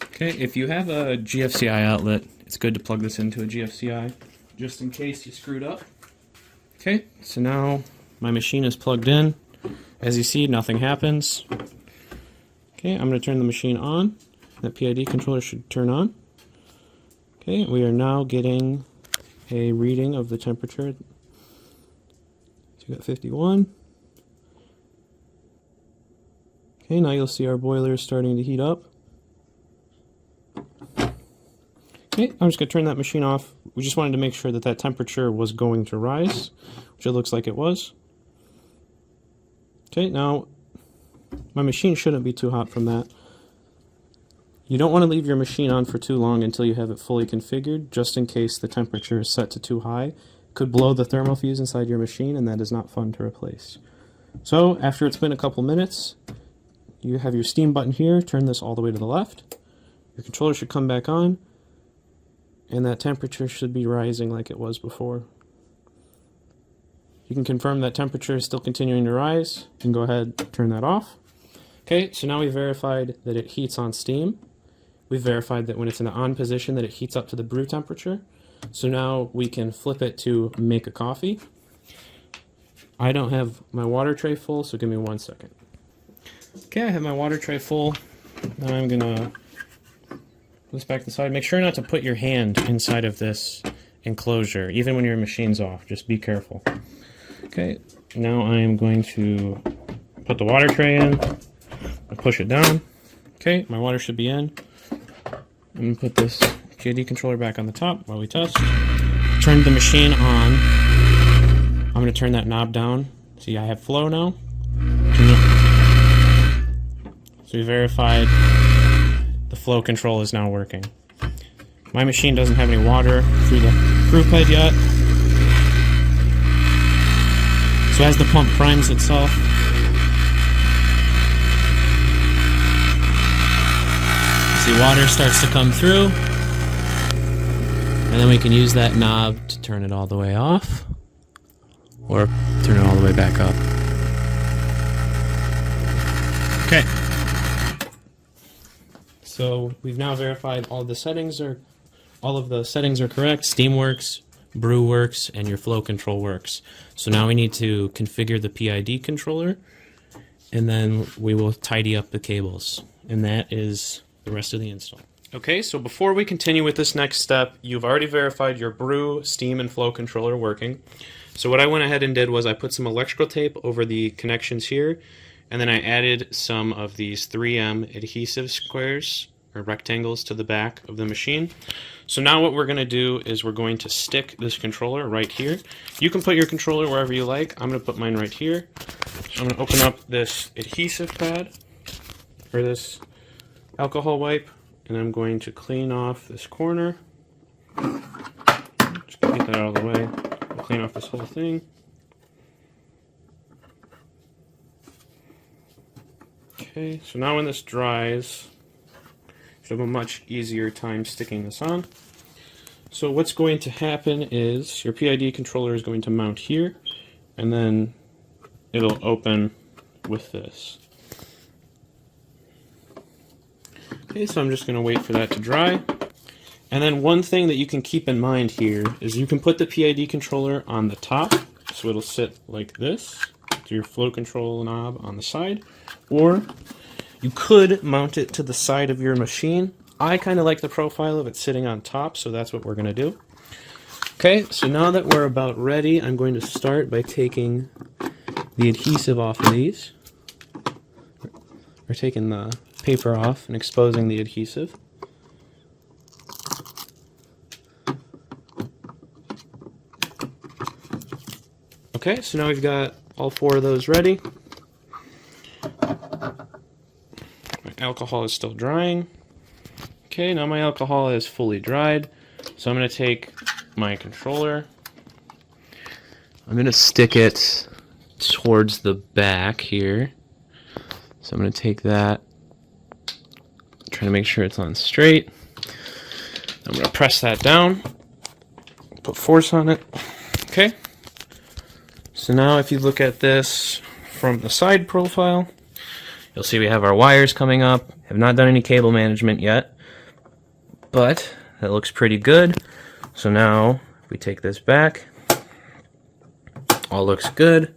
Okay, if you have a GFCI outlet, it's good to plug this into a GFCI, just in case you screwed up. Okay, so now my machine is plugged in. As you see, nothing happens. Okay, I'm going to turn the machine on. That PID controller should turn on. Okay, we are now getting a reading of the temperature. So we got 51. Okay, now you'll see our boiler is starting to heat up. Okay, I'm just going to turn that machine off. We just wanted to make sure that that temperature was going to rise, which it looks like it was. Okay, now my machine shouldn't be too hot from that. You don't want to leave your machine on for too long until you have it fully configured, just in case the temperature is set to too high. It could blow the thermal fuse inside your machine, and that is not fun to replace. So after it's been a couple minutes, you have your steam button here. Turn this all the way to the left. Your controller should come back on, and that temperature should be rising like it was before. You can confirm that temperature is still continuing to rise. You can go ahead and turn that off. Okay, so now we've verified that it heats on steam. We've verified that when it's in the on position that it heats up to the brew temperature. So now we can flip it to make a coffee. I don't have my water tray full, so give me 1 second. Okay, I have my water tray full. Now I'm gonna put this back to the side. Make sure not to put your hand inside of this enclosure, even when your machine's off. Just be careful. Okay, now I am going to put the water tray in. I push it down. Okay, my water should be in. I'm going to put this PID controller back on the top while we test. Turn the machine on. I'm going to turn that knob down. See, I have flow now. So we verified the flow control is now working. My machine doesn't have any water through the brew head yet. So as the pump primes itself, see water starts to come through, and then we can use that knob to turn it all the way off. or turn it all the way back up. Okay. So we've now verified all of the settings are correct. Steam works, brew works, and your flow control works. So now we need to configure the PID controller, and then we will tidy up the cables. And that is the rest of the install. Okay, so before we continue with this next step, you've already verified your brew, steam, and flow controller working. So what I went ahead and did was I put some electrical tape over the connections here, and then I added some of these 3M adhesive squares or rectangles to the back of the machine. So now what we're going to do is we're going to stick this controller right here. You can put your controller wherever you like. I'm going to put mine right here. So I'm going to open up this adhesive pad, or this alcohol wipe, and I'm going to clean off this corner. Just get that out of the way. I'll clean off this whole thing. Okay, so now when this dries, you should have a much easier time sticking this on. So what's going to happen is your PID controller is going to mount here, and then it'll open with this. Okay, so I'm just going to wait for that to dry. And then one thing that you can keep in mind here is you can put the PID controller on the top, so it'll sit like this, to your flow control knob on the side, or you could mount it to the side of your machine. I kind of like the profile of it sitting on top, so that's what we're going to do. Okay, so now that we're about ready, I'm going to start by taking the adhesive off of these. We're taking the paper off and exposing the adhesive. Okay, so now we've got all 4 of those ready. My alcohol is still drying. Okay, now my alcohol is fully dried. So I'm going to take my controller. I'm going to stick it towards the back here. So I'm going to take that, try to make sure it's on straight. I'm going to press that down, put force on it. Okay. So now if you look at this from the side profile, you'll see we have our wires coming up. Have not done any cable management yet, but that looks pretty good. So now if we take this back, all looks good.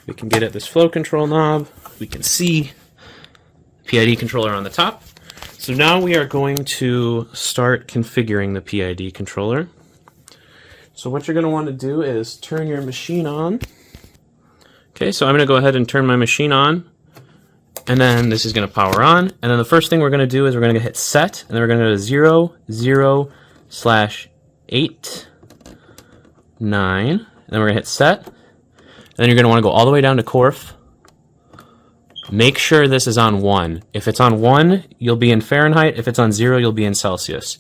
We can get at this flow control knob. We can see PID controller on the top. So now we are going to start configuring the PID controller. So what you're going to want to do is turn your machine on. Okay, so I'm going to go ahead and turn my machine on, and then this is going to power on. And then the first thing we're going to do is we're going to hit set, and then we're going to go to 0/8 9, and then we're going to hit set. And then you're going to want to go all the way down to Corf. Make sure this is on 1. If it's on 1, you'll be in Fahrenheit. If it's on 0, you'll be in Celsius.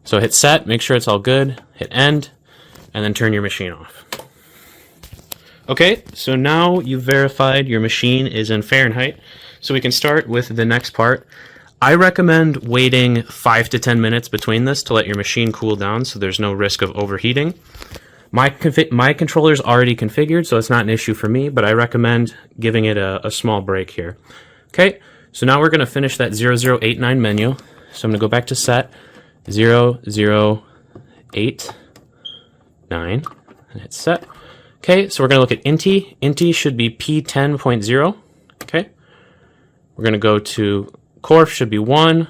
So hit set, make sure it's all good, hit end, and then turn your machine off. Okay, so now you've verified your machine is in Fahrenheit, so we can start with the next part. I recommend waiting 5 to 10 minutes between this to let your machine cool down so there's no risk of overheating. My controller is already configured, so it's not an issue for me, but I recommend giving it a small break here. Okay, so now we're going to finish that 0089 menu. So I'm going to go back to set 0089 and hit set. Okay, so we're going to look at INTI. INTI should be P10.0. Okay, we're going to go to Corf should be 1,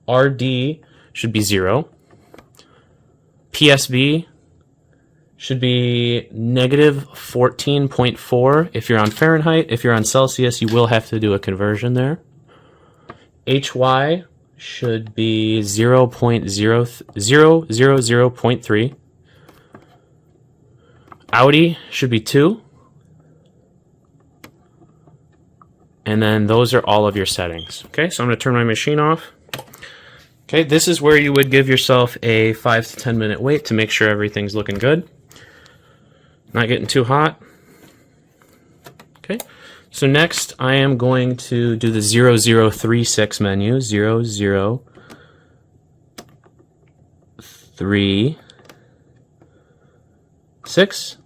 RD should be 0, PSB should be -14.4 if you're on Fahrenheit. If you're on Celsius, you will have to do a conversion there. HY should be 0.000.3. Audi should be 2. And then those are all of your settings. Okay, so I'm going to turn my machine off. Okay, this is where you would give yourself a 5 to 10 minute wait to make sure everything's looking good. Not getting too hot. Okay, so next I am going to do the 0036 menu. 0036.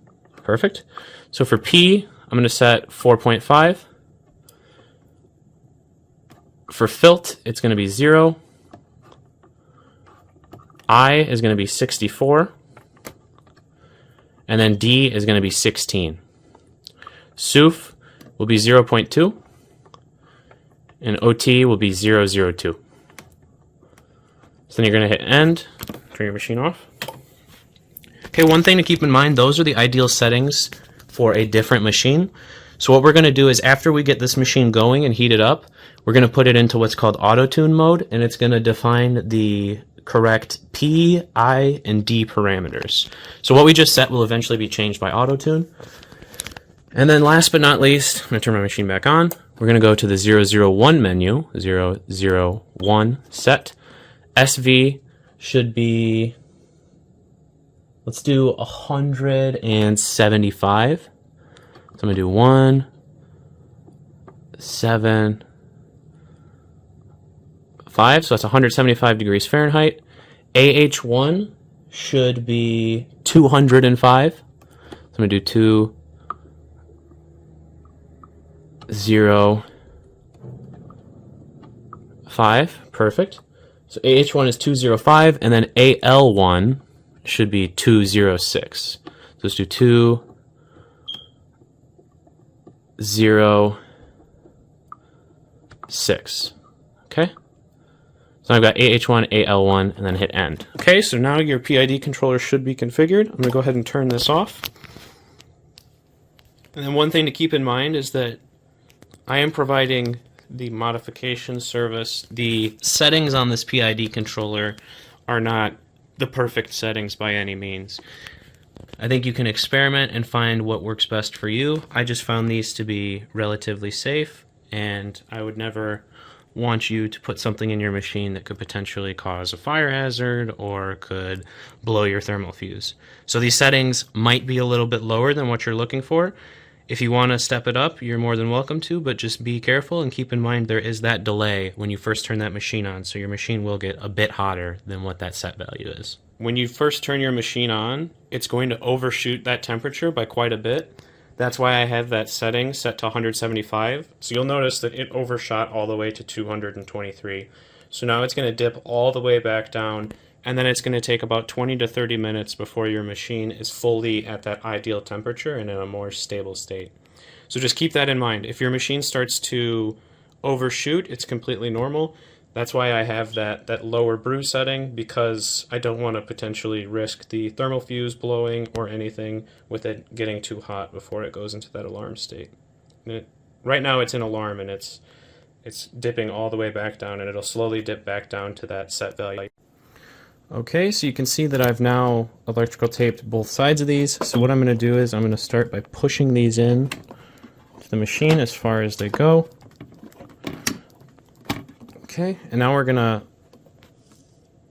Perfect. So for P, I'm going to set 4.5. For Filt, it's going to be 0. I is going to be 64. And then D is going to be 16. SUF will be 0.2. And OT will be 002. So then you're going to hit end, turn your machine off. Okay, one thing to keep in mind, those are the ideal settings for a different machine. So what we're going to do is after we get this machine going and heat it up, we're going to put it into what's called auto tune mode, and it's going to define the correct P, I, and D parameters. So what we just set will eventually be changed by auto tune. And then last but not least, I'm going to turn my machine back on. We're going to go to the 001 menu, 001 set. SV should be, let's do 175. So I'm going to do 1, 7, 5. So that's 175 degrees Fahrenheit. AH1 should be 205. So I'm going to do 2, 0, 5. Perfect. So AH1 is 205, and then AL1 should be 206. So let's do 2, 0, 6. Okay? So I've got AH1, AL1, and then hit end. Okay, so now your PID controller should be configured. I'm going to go ahead and turn this off. And then one thing to keep in mind is that I am providing the modification service. The settings on this PID controller are not the perfect settings by any means. I think you can experiment and find what works best for you. I just found these to be relatively safe, and I would never want you to put something in your machine that could potentially cause a fire hazard or could blow your thermal fuse. So these settings might be a little bit lower than what you're looking for. If you want to step it up, you're more than welcome to, but just be careful and keep in mind there is that delay when you first turn that machine on, so your machine will get a bit hotter than what that set value is. When you first turn your machine on, it's going to overshoot that temperature by quite a bit. That's why I have that setting set to 175. So you'll notice that it overshot all the way to 223. So now it's going to dip all the way back down, and then it's going to take about 20 to 30 minutes before your machine is fully at that ideal temperature and in a more stable state. So just keep that in mind. If your machine starts to overshoot, it's completely normal. That's why I have that lower brew setting, because I don't want to potentially risk the thermal fuse blowing or anything with it getting too hot before it goes into that alarm state. Right now it's in alarm, and it's dipping all the way back down, and it'll slowly dip back down to that set value. Okay, so you can see that I've now electrical taped both sides of these. So what I'm going to do is I'm going to start by pushing these in to the machine as far as they go. Okay, and now I'm gonna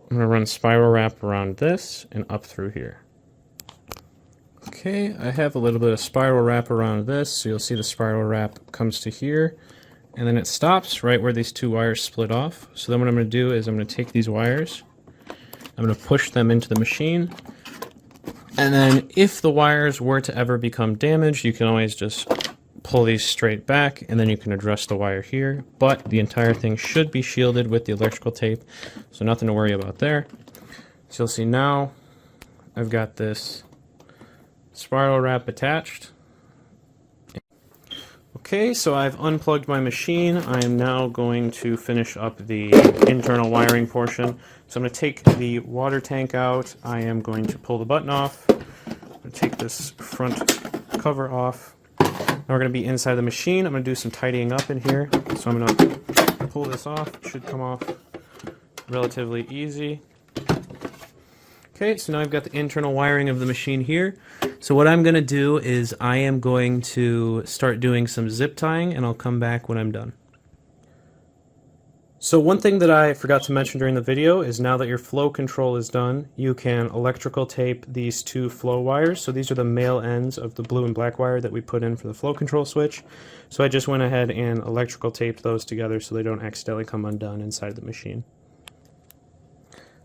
run spiral wrap around this and up through here. Okay, I have a little bit of spiral wrap around this, so you'll see the spiral wrap comes to here, and then it stops right where these two wires split off. So then what I'm going to do is I'm going to take these wires, I'm going to push them into the machine, and then if the wires were to ever become damaged, you can always just pull these straight back, and then you can address the wire here, but the entire thing should be shielded with the electrical tape, so nothing to worry about there. So you'll see now I've got this spiral wrap attached. Okay, so I've unplugged my machine. I am now going to finish up the internal wiring portion. So I'm going to take the water tank out. I am going to pull the button off. I'm going to take this front cover off. Now we're going to be inside the machine. I'm going to do some tidying up in here. So I'm going to pull this off. It should come off relatively easy. Okay, so now I've got the internal wiring of the machine here. So what I'm going to do is I am going to start doing some zip tying, and I'll come back when I'm done. So one thing that I forgot to mention during the video is now that your flow control is done, you can electrical tape these two flow wires. So these are the male ends of the blue and black wire that we put in for the flow control switch. So I just went ahead and electrical taped those together so they don't accidentally come undone inside the machine.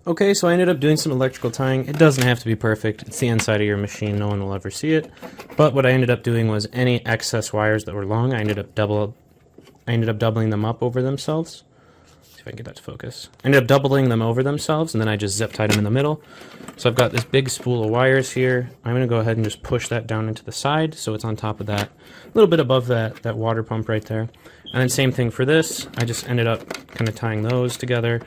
Okay, so I ended up doing some electrical tying. It doesn't have to be perfect. It's the inside of your machine. No one will ever see it. But what I ended up doing was any excess wires that were long, I ended up doubling them up over themselves. See if I can get that to focus. I ended up doubling them over themselves, and then I just zip tied them in the middle. So I've got this big spool of wires here. I'm going to go ahead and just push that down into the side so it's on top of that, a little bit above that water pump right there. And then same thing for this. I just ended up kind of tying those together.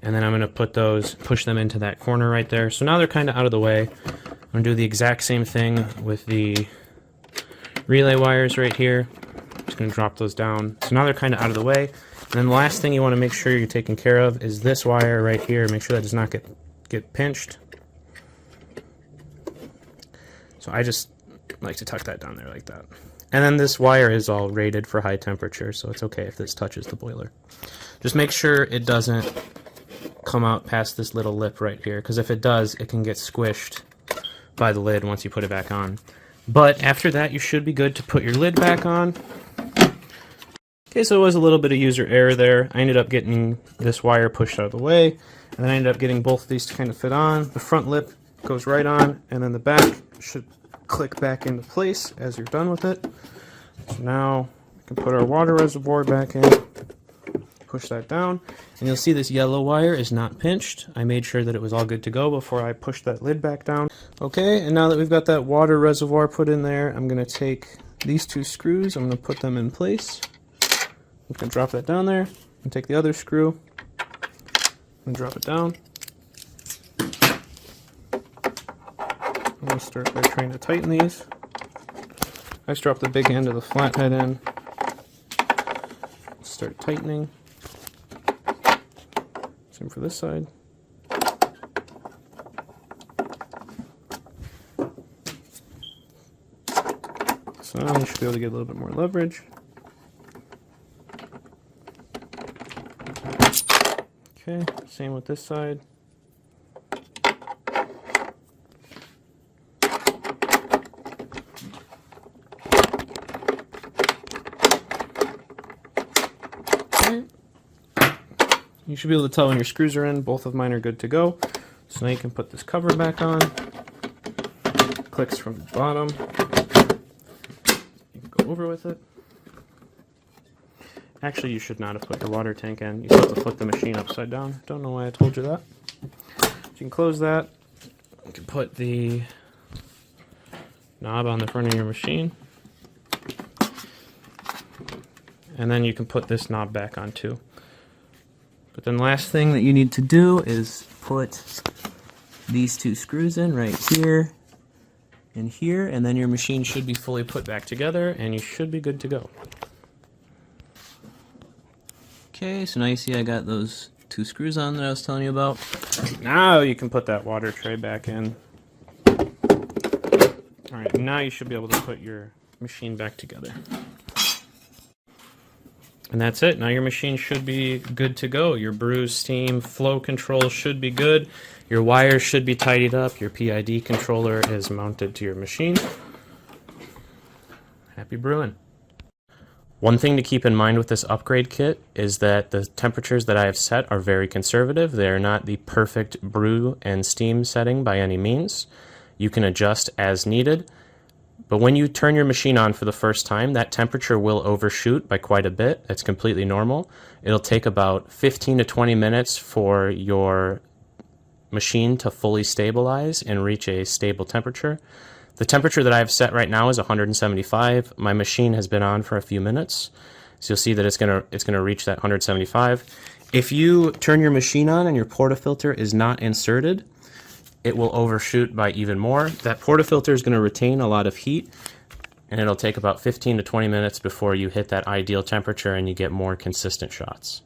And then I'm going to push them into that corner right there. So now they're kind of out of the way. I'm going to do the exact same thing with the relay wires right here. Just going to drop those down. So now they're kind of out of the way. And then the last thing you want to make sure you're taking care of is this wire right here. Make sure that does not get pinched. So I just like to tuck that down there like that. And then this wire is all rated for high temperature, so it's okay if this touches the boiler. Just make sure it doesn't come out past this little lip right here, because if it does, it can get squished by the lid once you put it back on. But after that, you should be good to put your lid back on. Okay, so it was a little bit of user error there. I ended up getting this wire pushed out of the way, and then I ended up getting both of these to kind of fit on. The front lip goes right on, and then the back should click back into place as you're done with it. So now we can put our water reservoir back in. Push that down, and you'll see this yellow wire is not pinched. I made sure that it was all good to go before I pushed that lid back down. Okay, and now that we've got that water reservoir put in there, I'm going to take these two screws, I'm going to put them in place. I'm going to drop that down there, and take the other screw, and drop it down. I'm going to start by trying to tighten these. I just drop the big end of the flathead in, start tightening. Same for this side. So now we should be able to get a little bit more leverage. Okay, same with this side. Okay. You should be able to tell when your screws are in. Both of mine are good to go. So now you can put this cover back on. Clicks from the bottom. You can go over with it. Actually, you should not have put your water tank in. You have to flip the machine upside down. Don't know why I told you that. So you can close that. You can put the knob on the front of your machine. And then you can put this knob back on too. But then last thing that you need to do is put these two screws in right here and here, and then your machine should be fully put back together and you should be good to go. Okay, so now you see I got those two screws on that I was telling you about. Now you can put that water tray back in. Alright, now you should be able to put your machine back together. And that's it. Now your machine should be good to go. Your brew, steam, flow control should be good. Your wires should be tidied up. Your PID controller is mounted to your machine. Happy brewing. One thing to keep in mind with this upgrade kit is that the temperatures that I have set are very conservative. They are not the perfect brew and steam setting by any means. You can adjust as needed. But when you turn your machine on for the first time, that temperature will overshoot by quite a bit. It's completely normal. It'll take about 15 to 20 minutes for your machine to fully stabilize and reach a stable temperature. The temperature that I have set right now is 175. My machine has been on for a few minutes, so you'll see that it's gonna reach that 175. If you turn your machine on and your portafilter is not inserted, it will overshoot by even more. That portafilter is going to retain a lot of heat, and it'll take about 15 to 20 minutes before you hit that ideal temperature and you get more consistent shots.